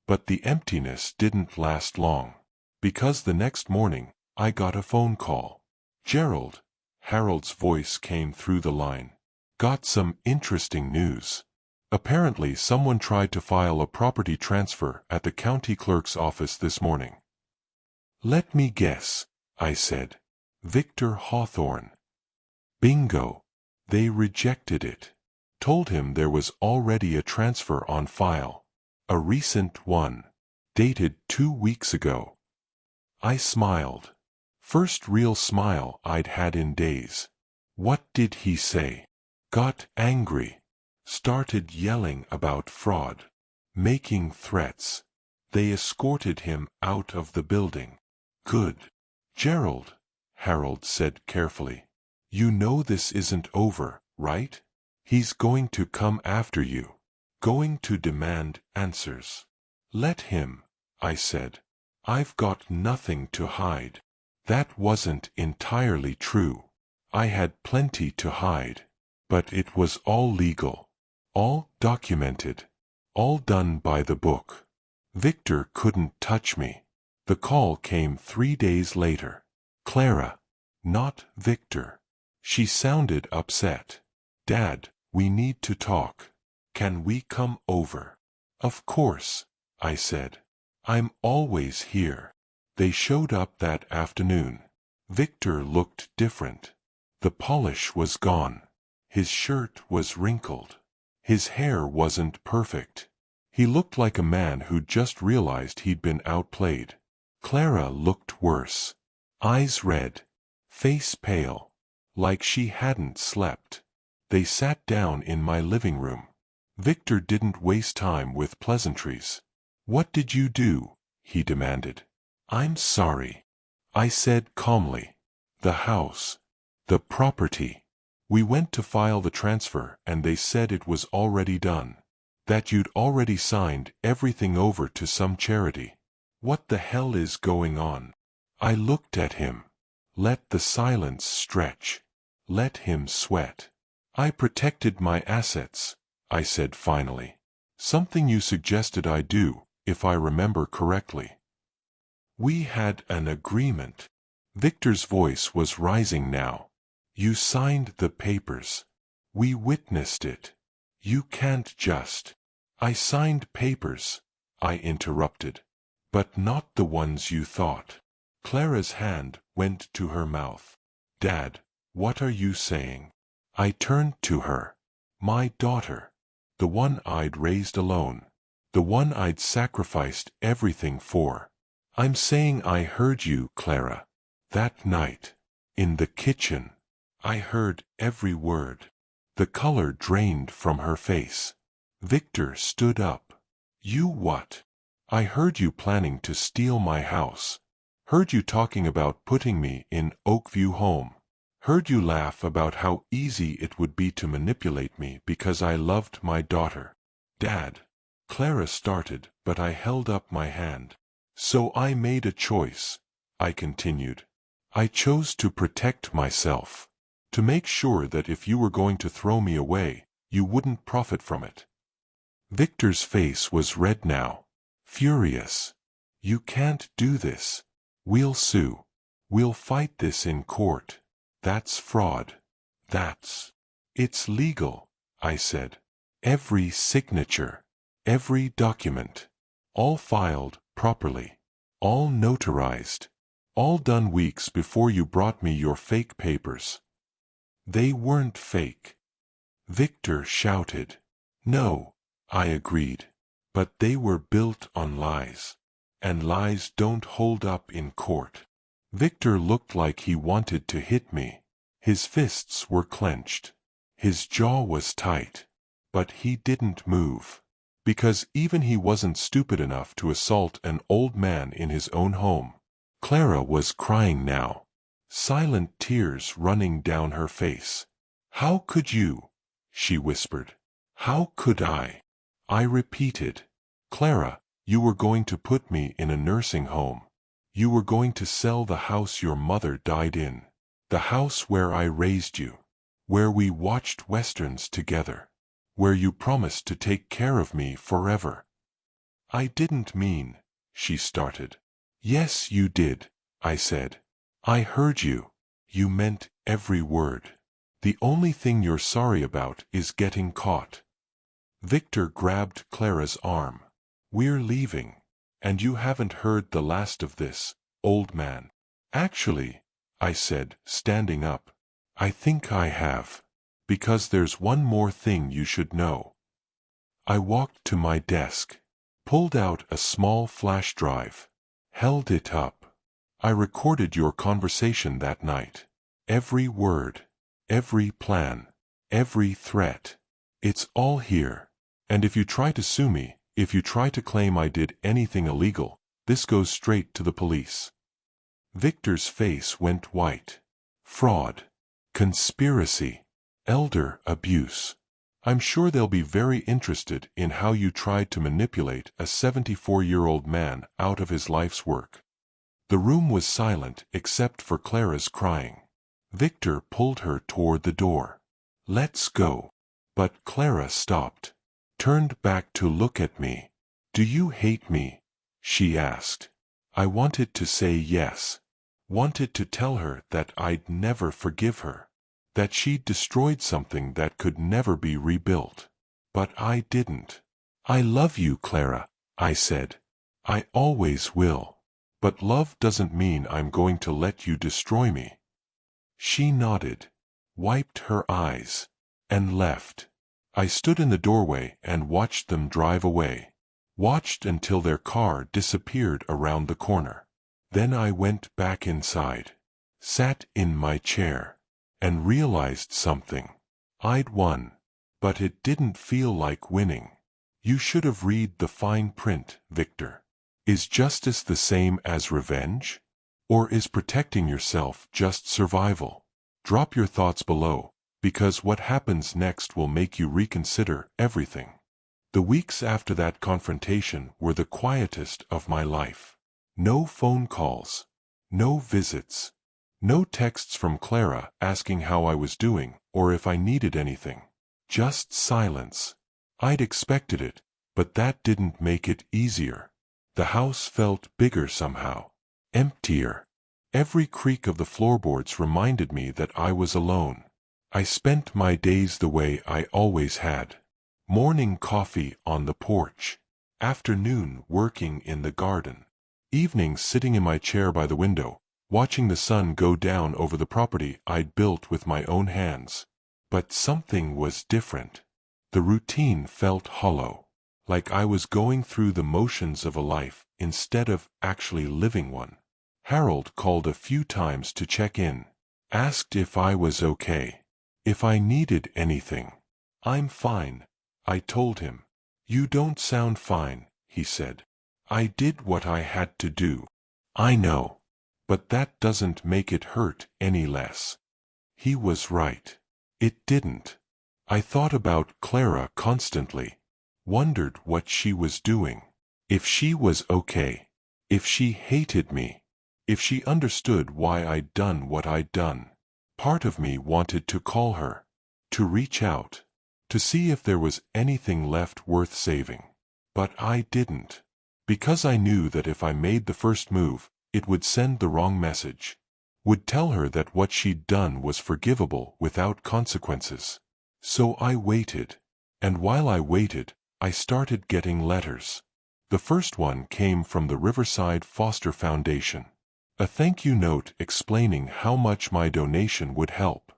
But the emptiness didn't last long. Because the next morning, I got a phone call. Gerald. Harold's voice came through the line. Got some interesting news. Apparently someone tried to file a property transfer at the county clerk's office this morning. Let me guess, I said. Victor Hawthorne. Bingo. They rejected it. Told him there was already a transfer on file. A recent one. Dated 2 weeks ago. I smiled. First real smile I'd had in days. What did he say? Got angry. Started yelling about fraud. Making threats. They escorted him out of the building. Good. Gerald, Harold said carefully. You know this isn't over, right? He's going to come after you. Going to demand answers. Let him, I said. I've got nothing to hide. That wasn't entirely true. I had plenty to hide. But it was all legal. All documented. All done by the book. Victor couldn't touch me. The call came 3 days later. Clara. Not Victor. She sounded upset. Dad, we need to talk. Can we come over? Of course, I said. I'm always here. They showed up that afternoon. Victor looked different. The polish was gone. His shirt was wrinkled. His hair wasn't perfect. He looked like a man who'd just realized he'd been outplayed. Clara looked worse. Eyes red. Face pale. Like she hadn't slept. They sat down in my living room. Victor didn't waste time with pleasantries. What did you do? He demanded. I'm sorry. I said calmly. The house. The property. We went to file the transfer and they said it was already done. That you'd already signed everything over to some charity. What the hell is going on? I looked at him. Let the silence stretch. Let him sweat. I protected my assets, I said finally. Something you suggested I do, if I remember correctly. We had an agreement. Victor's voice was rising now. You signed the papers. We witnessed it. You can't just. I signed papers, I interrupted. But not the ones you thought. Clara's hand went to her mouth. Dad, what are you saying? I turned to her. My daughter. The one I'd raised alone. The one I'd sacrificed everything for. I'm saying I heard you, Clara. That night. In the kitchen. I heard every word. The color drained from her face. Victor stood up. You what? I heard you planning to steal my house. Heard you talking about putting me in Oakview Home. Heard you laugh about how easy it would be to manipulate me because I loved my daughter. Dad. Clara started, but I held up my hand. So I made a choice, I continued. I chose to protect myself. To make sure that if you were going to throw me away, you wouldn't profit from it. Victor's face was red now. Furious. You can't do this. We'll sue. We'll fight this in court. That's fraud. It's legal, I said. Every signature. Every document. All filed properly. All notarized. All done weeks before you brought me your fake papers. They weren't fake. Victor shouted. No, I agreed. But they were built on lies. And lies don't hold up in court. Victor looked like he wanted to hit me. His fists were clenched. His jaw was tight. But he didn't move. Because even he wasn't stupid enough to assault an old man in his own home. Clara was crying now. Silent tears running down her face. How could you? She whispered. How could I? I repeated. Clara, you were going to put me in a nursing home. You were going to sell the house your mother died in. The house where I raised you. Where we watched westerns together. Where you promised to take care of me forever. I didn't mean, she started. Yes, you did, I said. I heard you. You meant every word. The only thing you're sorry about is getting caught. Victor grabbed Clara's arm. We're leaving. And you haven't heard the last of this, old man. Actually, I said, standing up. I think I have. Because there's one more thing you should know. I walked to my desk. Pulled out a small flash drive. Held it up. I recorded your conversation that night. Every word. Every plan. Every threat. It's all here. And if you try to sue me, if you try to claim I did anything illegal, this goes straight to the police. Victor's face went white. Fraud. Conspiracy. Elder abuse. I'm sure they'll be very interested in how you tried to manipulate a 74-year-old man out of his life's work. The room was silent except for Clara's crying. Victor pulled her toward the door. Let's go. But Clara stopped. Turned back to look at me. Do you hate me? She asked. I wanted to say yes. Wanted to tell her that I'd never forgive her. That she'd destroyed something that could never be rebuilt. But I didn't. I love you, Clara, I said. I always will. But love doesn't mean I'm going to let you destroy me. She nodded, wiped her eyes, and left. I stood in the doorway and watched them drive away. Watched until their car disappeared around the corner. Then I went back inside. Sat in my chair. And realized something. I'd won. But it didn't feel like winning. You should have read the fine print, Victor. Is justice the same as revenge? Or is protecting yourself just survival? Drop your thoughts below, because what happens next will make you reconsider everything. The weeks after that confrontation were the quietest of my life. No phone calls. No visits. No texts from Clara asking how I was doing or if I needed anything. Just silence. I'd expected it, but that didn't make it easier. The house felt bigger somehow. Emptier. Every creak of the floorboards reminded me that I was alone. I spent my days the way I always had. Morning coffee on the porch. Afternoon working in the garden. Evenings sitting in my chair by the window, watching the sun go down over the property I'd built with my own hands. But something was different. The routine felt hollow. like I was going through the motions of a life instead of actually living one. Harold called a few times to check in, asked if I was okay, if I needed anything. "I'm fine," I told him. "You don't sound fine," he said. "I did what I had to do." "I know. But that doesn't make it hurt any less." He was right. It didn't. I thought about Clara constantly, wondered what she was doing, if she was okay, if she hated me, if she understood why I'd done what I'd done. Part of me wanted to call her, to reach out, to see if there was anything left worth saving. But I didn't, because I knew that if I made the first move, it would send the wrong message, would tell her that what she'd done was forgivable without consequences. So I waited. And while I waited, I started getting letters. The first one came from the Riverside Foster Foundation. A thank you note explaining how much my donation would help,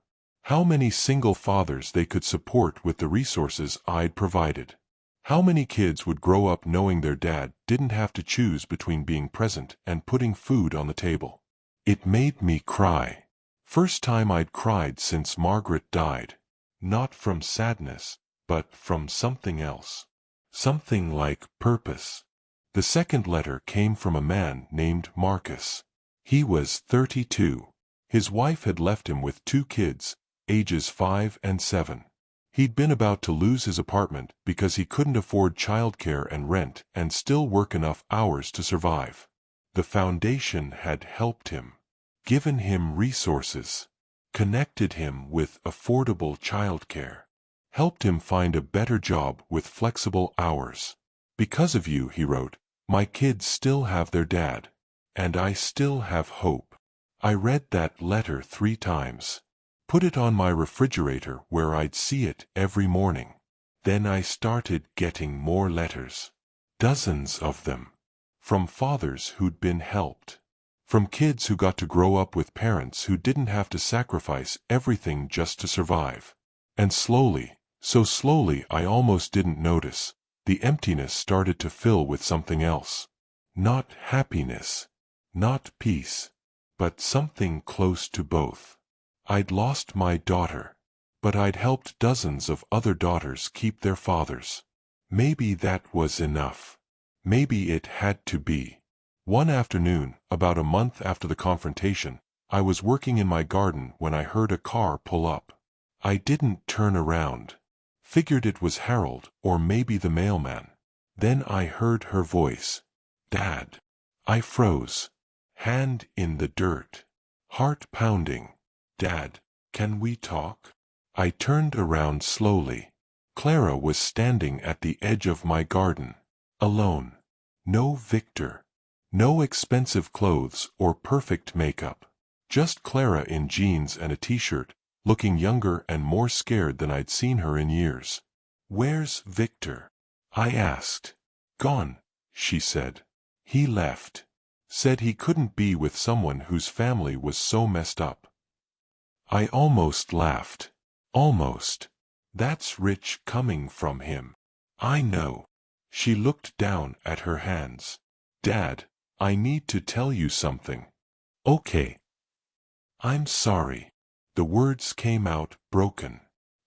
how many single fathers they could support with the resources I'd provided, how many kids would grow up knowing their dad didn't have to choose between being present and putting food on the table. It made me cry. First time I'd cried since Margaret died. Not from sadness, but from something else. Something like purpose. The second letter came from a man named Marcus. He was 32. His wife had left him with 2 kids, ages 5 and 7. He'd been about to lose his apartment because he couldn't afford childcare and rent and still work enough hours to survive. The foundation had helped him, given him resources, connected him with affordable childcare, helped him find a better job with flexible hours. "Because of you," he wrote, "my kids still have their dad. And I still have hope." I read that letter 3 times. Put it on my refrigerator where I'd see it every morning. Then I started getting more letters. Dozens of them. From fathers who'd been helped. From kids who got to grow up with parents who didn't have to sacrifice everything just to survive. And slowly, so slowly I almost didn't notice, the emptiness started to fill with something else. Not happiness. Not peace. But something close to both. I'd lost my daughter, but I'd helped dozens of other daughters keep their fathers. Maybe that was enough. Maybe it had to be. One afternoon, about a month after the confrontation, I was working in my garden when I heard a car pull up. I didn't turn around. Figured it was Harold or maybe the mailman. Then I heard her voice. "Dad." I froze. Hand in the dirt. Heart pounding. "Dad, can we talk?" I turned around slowly. Clara was standing at the edge of my garden. Alone. No Victor. No expensive clothes or perfect makeup. Just Clara in jeans and a t-shirt, looking younger and more scared than I'd seen her in years. "Where's Victor?" I asked. "Gone," she said. "He left. Said he couldn't be with someone whose family was so messed up." I almost laughed. Almost. That's rich coming from him. "I know." She looked down at her hands. "Dad, I need to tell you something." "Okay." "I'm sorry." The words came out broken.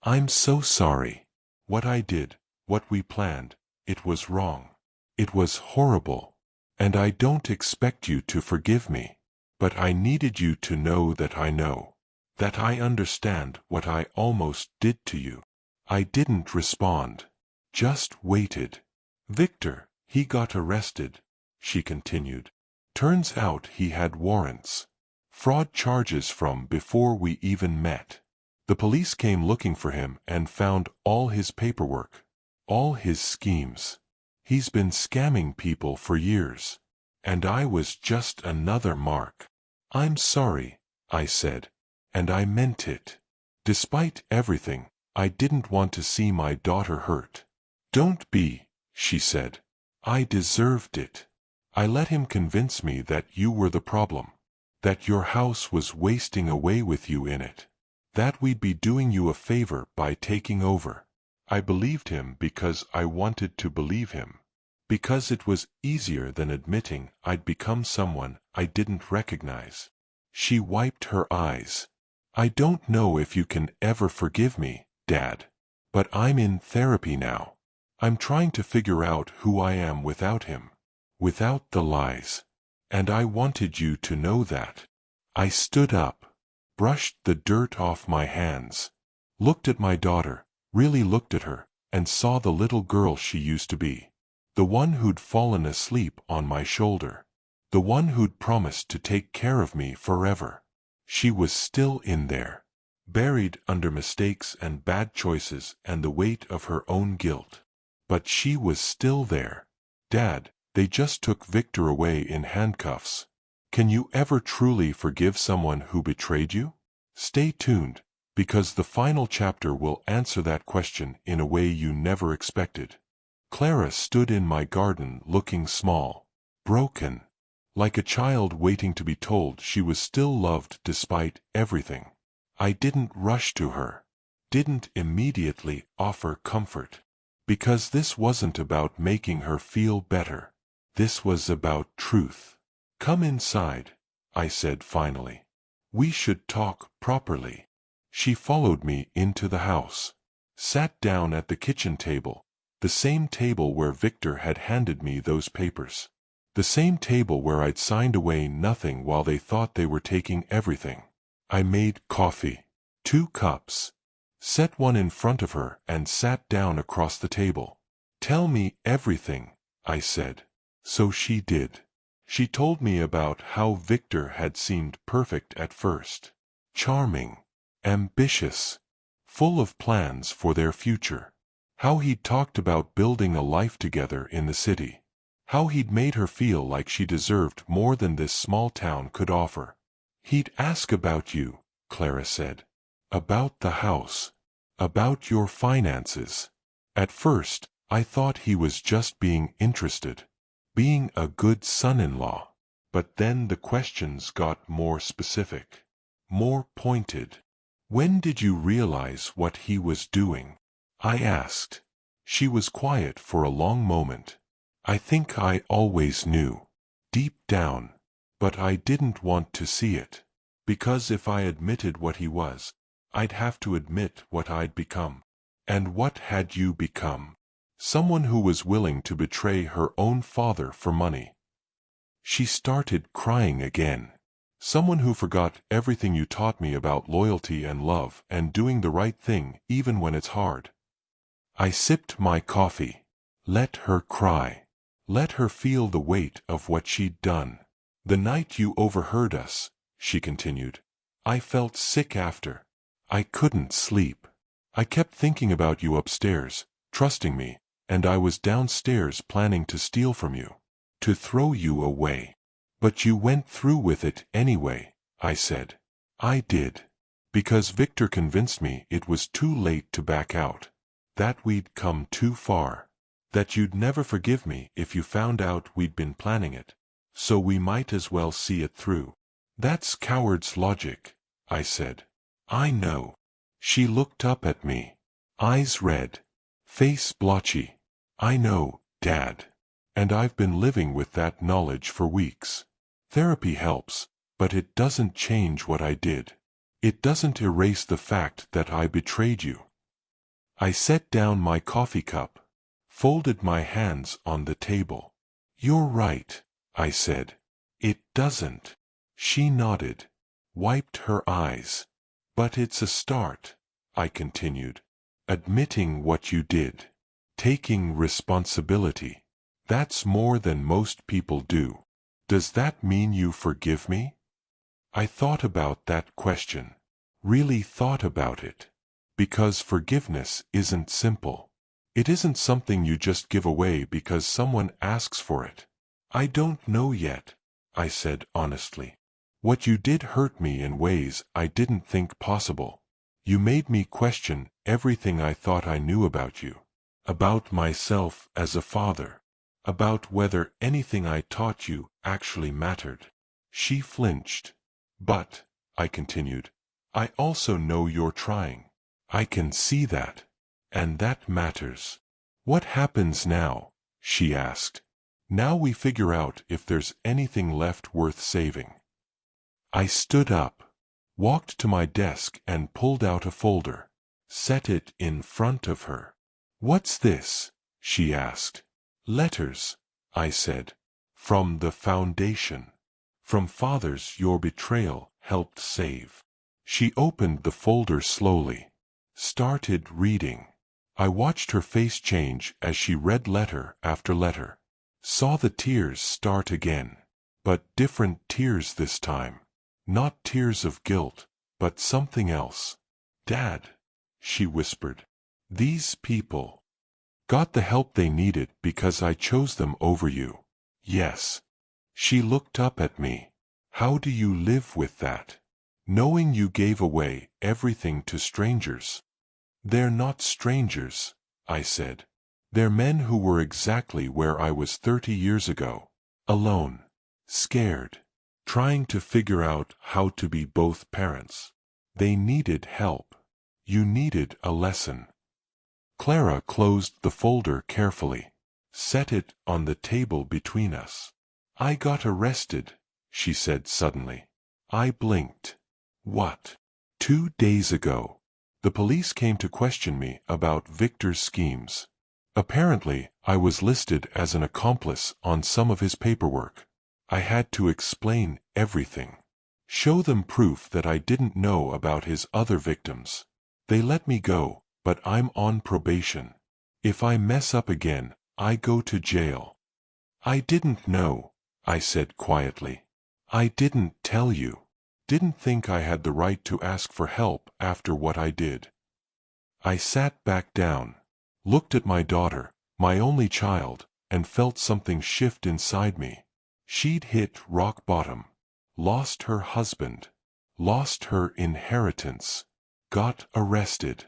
"I'm so sorry. What I did, what we planned, it was wrong. It was horrible. And I don't expect you to forgive me. But I needed you to know that I know. That I understand what I almost did to you." I didn't respond. Just waited. "Victor, he got arrested," she continued. "Turns out he had warrants. Fraud charges from before we even met. The police came looking for him and found all his paperwork. All his schemes. He's been scamming people for years. And I was just another mark." "I'm sorry," I said. And I meant it. Despite everything, I didn't want to see my daughter hurt. "Don't be," she said. "I deserved it. I let him convince me that you were the problem. That your house was wasting away with you in it. That we'd be doing you a favor by taking over. I believed him because I wanted to believe him. Because it was easier than admitting I'd become someone I didn't recognize. She wiped her eyes. I don't know if you can ever forgive me, Dad. But I'm in therapy now. I'm trying to figure out who I am without him. Without the lies. And I wanted you to know that. I stood up, brushed the dirt off my hands, looked at my daughter, really looked at her, and saw the little girl she used to be. The one who'd fallen asleep on my shoulder. The one who'd promised to take care of me forever. She was still in there, buried under mistakes and bad choices and the weight of her own guilt. But she was still there. Dad, they just took Victor away in handcuffs. Can you ever truly forgive someone who betrayed you? Stay tuned, because the final chapter will answer that question in a way you never expected. Clara stood in my garden looking small, broken, like a child waiting to be told she was still loved despite everything. I didn't rush to her, didn't immediately offer comfort, because this wasn't about making her feel better. This was about truth. Come inside, I said finally. We should talk properly. She followed me into the house, sat down at the kitchen table, the same table where Victor had handed me those papers. The same table where I'd signed away nothing while they thought they were taking everything. I made coffee, 2 cups, set one in front of her and sat down across the table. Tell me everything, I said. So she did. She told me about how Victor had seemed perfect at first. Charming, ambitious, full of plans for their future. How he'd talked about building a life together in the city. How he'd made her feel like she deserved more than this small town could offer. He'd ask about you, Clara said. About the house. About your finances. At first, I thought he was just being interested. Being a good son-in-law. But then the questions got more specific. More pointed. When did you realize what he was doing? I asked. She was quiet for a long moment. I think I always knew. Deep down. But I didn't want to see it. Because if I admitted what he was, I'd have to admit what I'd become. And what had you become? Someone who was willing to betray her own father for money. She started crying again. Someone who forgot everything you taught me about loyalty and love and doing the right thing even when it's hard. I sipped my coffee. Let her cry. Let her feel the weight of what she'd done. The night you overheard us, she continued, I felt sick after. I couldn't sleep. I kept thinking about you upstairs, trusting me, and I was downstairs planning to steal from you, to throw you away. But you went through with it anyway, I said. I did. Because Victor convinced me it was too late to back out. That we'd come too far. That you'd never forgive me if you found out we'd been planning it. So we might as well see it through. That's coward's logic, I said. I know. She looked up at me. Eyes red. Face blotchy. I know, Dad. And I've been living with that knowledge for weeks. Therapy helps, but it doesn't change what I did. It doesn't erase the fact that I betrayed you. I set down my coffee cup, folded my hands on the table. You're right, I said. It doesn't. She nodded, wiped her eyes. But it's a start, I continued. Admitting what you did. Taking responsibility. That's more than most people do. Does that mean you forgive me? I thought about that question. Really thought about it. Because forgiveness isn't simple. It isn't something you just give away because someone asks for it. I don't know yet, I said honestly. What you did hurt me in ways I didn't think possible. You made me question everything I thought I knew about you. About myself as a father. About whether anything I taught you actually mattered. She flinched. But, I continued, I also know you're trying. I can see that. And that matters. What happens now? She asked. Now we figure out if there's anything left worth saving. I stood up, walked to my desk and pulled out a folder, set it in front of her. What's this? She asked. Letters, I said. From the foundation. From fathers your betrayal helped save. She opened the folder slowly, started reading. I watched her face change as she read letter after letter. Saw the tears start again. But different tears this time. Not tears of guilt, but something else. Dad, she whispered. These people got the help they needed because I chose them over you. Yes. She looked up at me. How do you live with that? Knowing you gave away everything to strangers. They're not strangers, I said. They're men who were exactly where I was 30 years ago. Alone. Scared. Trying to figure out how to be both parents. They needed help. You needed a lesson. Clara closed the folder carefully. Set it on the table between us. I got arrested, she said suddenly. I blinked. What? 2 days ago. The police came to question me about Victor's schemes. Apparently, I was listed as an accomplice on some of his paperwork. I had to explain everything. Show them proof that I didn't know about his other victims. They let me go, but I'm on probation. If I mess up again, I go to jail. I didn't know, I said quietly. I didn't tell you. Didn't think I had the right to ask for help after what I did. I sat back down, looked at my daughter, my only child, and felt something shift inside me. She'd hit rock bottom, lost her husband, lost her inheritance, got arrested,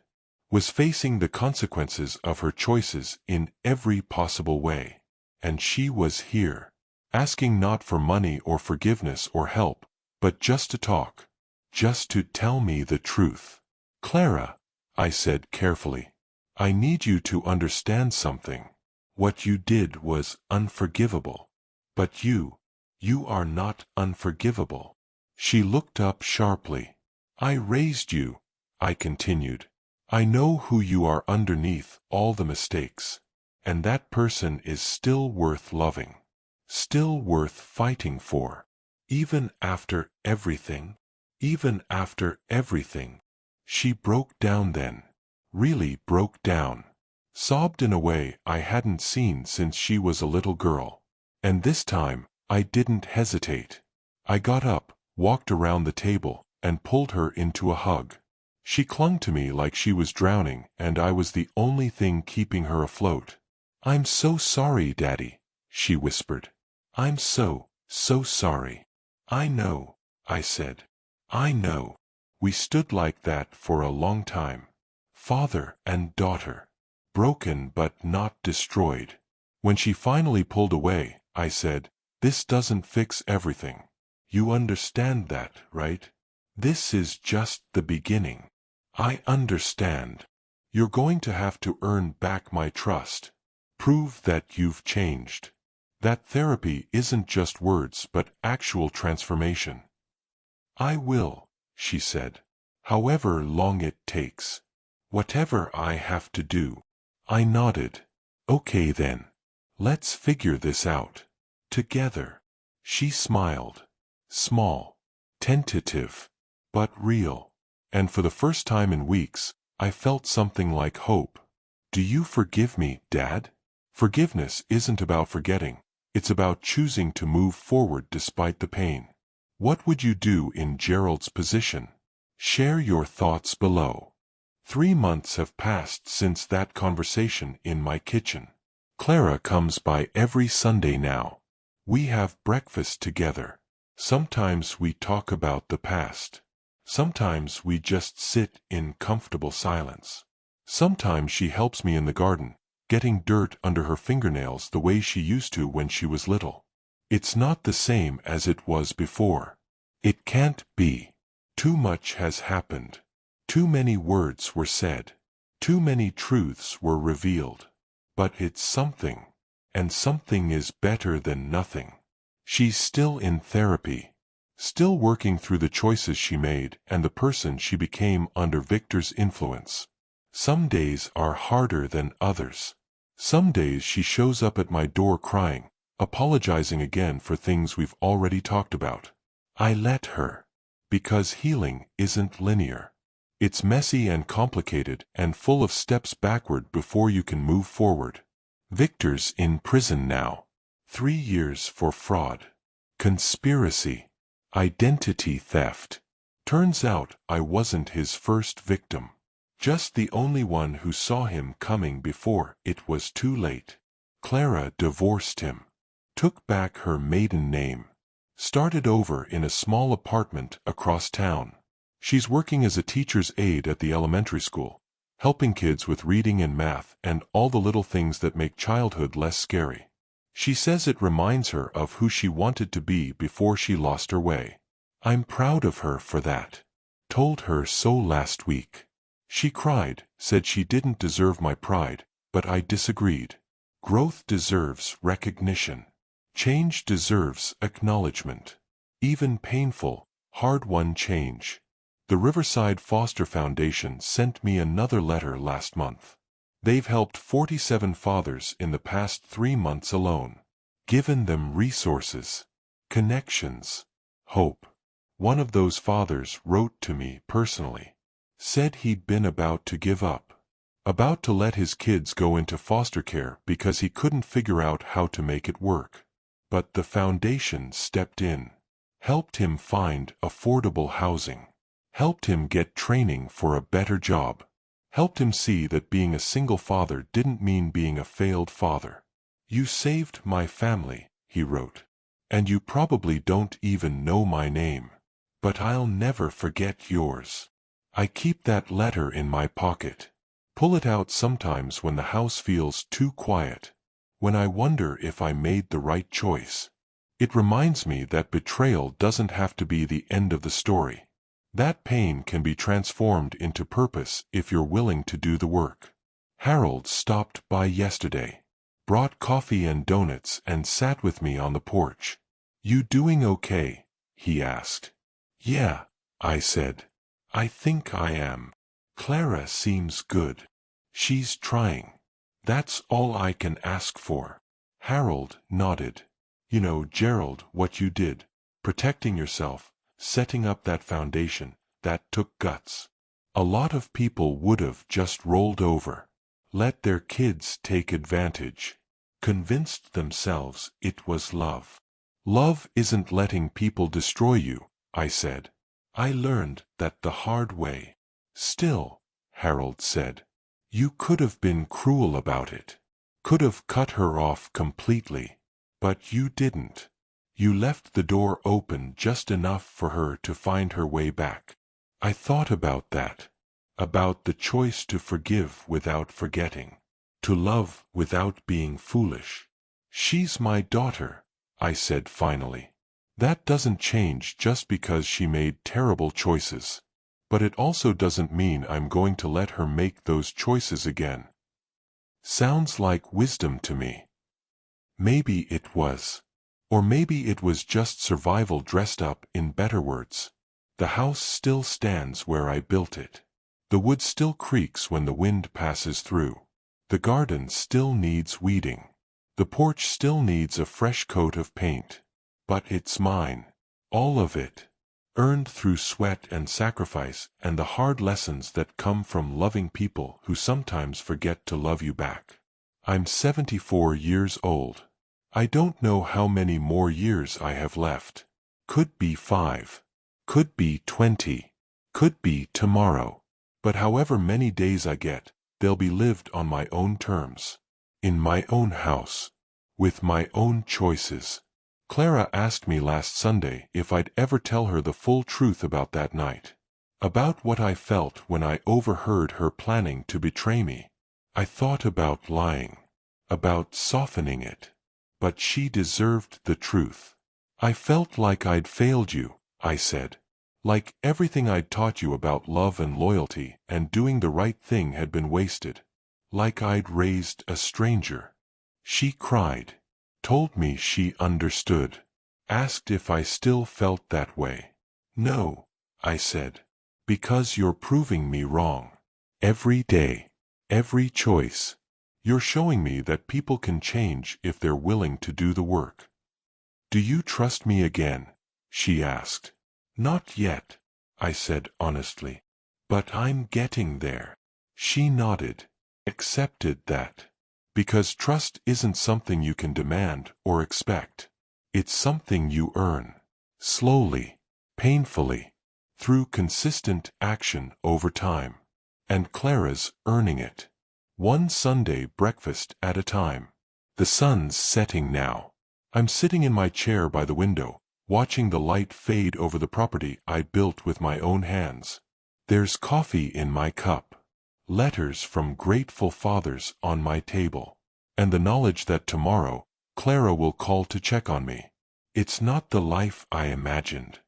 was facing the consequences of her choices in every possible way. And she was here, asking not for money or forgiveness or help, but just to talk, just to tell me the truth. Clara, I said carefully, I need you to understand something. What you did was unforgivable. But you are not unforgivable. She looked up sharply. I raised you, I continued. I know who you are underneath all the mistakes. And that person is still worth loving. Still worth fighting for. Even after everything. Even after everything. She broke down then. Really broke down. Sobbed in a way I hadn't seen since she was a little girl. And this time, I didn't hesitate. I got up, walked around the table, and pulled her into a hug. She clung to me like she was drowning, and I was the only thing keeping her afloat. I'm so sorry, Daddy, she whispered. I'm so sorry. I know, I said. I know. We stood like that for a long time. Father and daughter. Broken but not destroyed. When she finally pulled away, I said, this doesn't fix everything. You understand that, right? This is just the beginning. I understand. You're going to have to earn back my trust. Prove that you've changed. That therapy isn't just words but actual transformation. I will, she said. However long it takes. Whatever I have to do. I nodded. Okay then. Let's figure this out. Together. She smiled. Small. Tentative. But real. And for the first time in weeks, I felt something like hope. Do you forgive me, Dad? Forgiveness isn't about forgetting. It's about choosing to move forward despite the pain. What would you do in Gerald's position? Share your thoughts below. 3 months have passed since that conversation in my kitchen. Clara comes by every Sunday now. We have breakfast together. Sometimes we talk about the past. Sometimes we just sit in comfortable silence. Sometimes she helps me in the garden, getting dirt under her fingernails the way she used to when she was little. It's not the same as it was before. It can't be. Too much has happened. Too many words were said. Too many truths were revealed. But it's something. And something is better than nothing. She's still in therapy. Still working through the choices she made and the person she became under Victor's influence. Some days are harder than others. Some days she shows up at my door crying, apologizing again for things we've already talked about. I let her. Because healing isn't linear. It's messy and complicated and full of steps backward before you can move forward. Victor's in prison now. 3 years for fraud. Conspiracy. Identity theft. Turns out I wasn't his first victim. Just the only one who saw him coming before it was too late. Clara divorced him. Took back her maiden name. Started over in a small apartment across town. She's working as a teacher's aide at the elementary school, helping kids with reading and math and all the little things that make childhood less scary. She says it reminds her of who she wanted to be before she lost her way. I'm proud of her for that. Told her so last week. She cried, said she didn't deserve my pride, but I disagreed. Growth deserves recognition. Change deserves acknowledgement. Even painful, hard-won change. The Riverside Foster Foundation sent me another letter last month. They've helped 47 fathers in the past 3 months alone. Given them resources, connections, hope. One of those fathers wrote to me personally. Said he'd been about to give up. About to let his kids go into foster care because he couldn't figure out how to make it work. But the foundation stepped in. Helped him find affordable housing. Helped him get training for a better job. Helped him see that being a single father didn't mean being a failed father. You saved my family, he wrote. And you probably don't even know my name. But I'll never forget yours. I keep that letter in my pocket. Pull it out sometimes when the house feels too quiet. When I wonder if I made the right choice. It reminds me that betrayal doesn't have to be the end of the story. That pain can be transformed into purpose if you're willing to do the work. Harold stopped by yesterday. Brought coffee and donuts and sat with me on the porch. You doing okay? He asked. Yeah, I said. I think I am. Clara seems good. She's trying. That's all I can ask for. Harold nodded. You know, Gerald, what you did. Protecting yourself. Setting up that foundation, that took guts. A lot of people would have just rolled over. Let their kids take advantage. Convinced themselves it was love. Love isn't letting people destroy you, I said. I learned that the hard way. Still, Harold said. You could have been cruel about it. Could have cut her off completely. But you didn't. You left the door open just enough for her to find her way back. I thought about that. About the choice to forgive without forgetting. To love without being foolish. She's my daughter, I said finally. That doesn't change just because she made terrible choices. But it also doesn't mean I'm going to let her make those choices again. Sounds like wisdom to me. Maybe it was. Or maybe it was just survival dressed up in better words. The house still stands where I built it. The wood still creaks when the wind passes through. The garden still needs weeding. The porch still needs a fresh coat of paint. But it's mine. All of it. Earned through sweat and sacrifice and the hard lessons that come from loving people who sometimes forget to love you back. I'm 74 years old. I don't know how many more years I have left. Could be 5. Could be 20. Could be tomorrow. But however many days I get, they'll be lived on my own terms. In my own house. With my own choices. Clara asked me last Sunday if I'd ever tell her the full truth about that night. About what I felt when I overheard her planning to betray me. I thought about lying. About softening it. But she deserved the truth. I felt like I'd failed you, I said. Like everything I'd taught you about love and loyalty and doing the right thing had been wasted. Like I'd raised a stranger. She cried. Told me she understood. Asked if I still felt that way. No, I said. Because you're proving me wrong. Every day. Every choice. You're showing me that people can change if they're willing to do the work. Do you trust me again? She asked. Not yet, I said honestly. But I'm getting there. She nodded. Accepted that. Because trust isn't something you can demand or expect. It's something you earn. Slowly. Painfully. Through consistent action over time. And Clara's earning it. One Sunday breakfast at a time. The sun's setting now. I'm sitting in my chair by the window, watching the light fade over the property I built with my own hands. There's coffee in my cup. Letters from grateful fathers on my table. And the knowledge that tomorrow, Clara will call to check on me. It's not the life I imagined.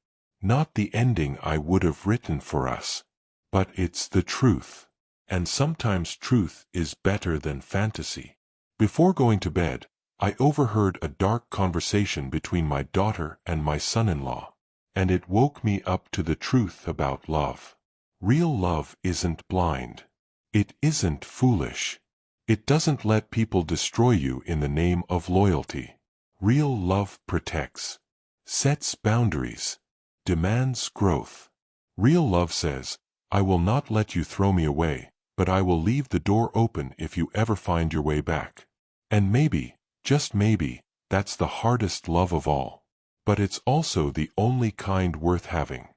Not the ending I would have written for us. But it's the truth. And sometimes truth is better than fantasy. Before going to bed, I overheard a dark conversation between my daughter and my son-in-law. And it woke me up to the truth about love. Real love isn't blind. It isn't foolish. It doesn't let people destroy you in the name of loyalty. Real love protects. Sets boundaries. Demands growth. Real love says, I will not let you throw me away, but I will leave the door open if you ever find your way back. And maybe, just maybe, that's the hardest love of all. But it's also the only kind worth having.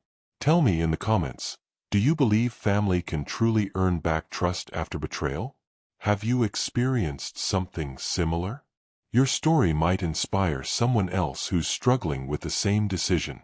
Tell me in the comments, do you believe family can truly earn back trust after betrayal? Have you experienced something similar? Your story might inspire someone else who's struggling with the same decision.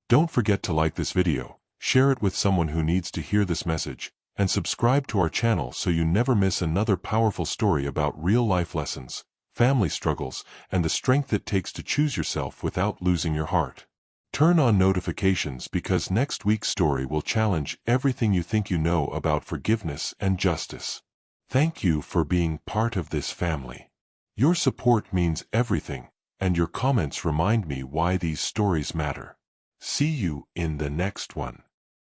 Don't forget to like this video, share it with someone who needs to hear this message, and subscribe to our channel so you never miss another powerful story about real-life lessons, family struggles, and the strength it takes to choose yourself without losing your heart. Turn on notifications because next week's story will challenge everything you think you know about forgiveness and justice. Thank you for being part of this family. Your support means everything, and your comments remind me why these stories matter. See you in the next one.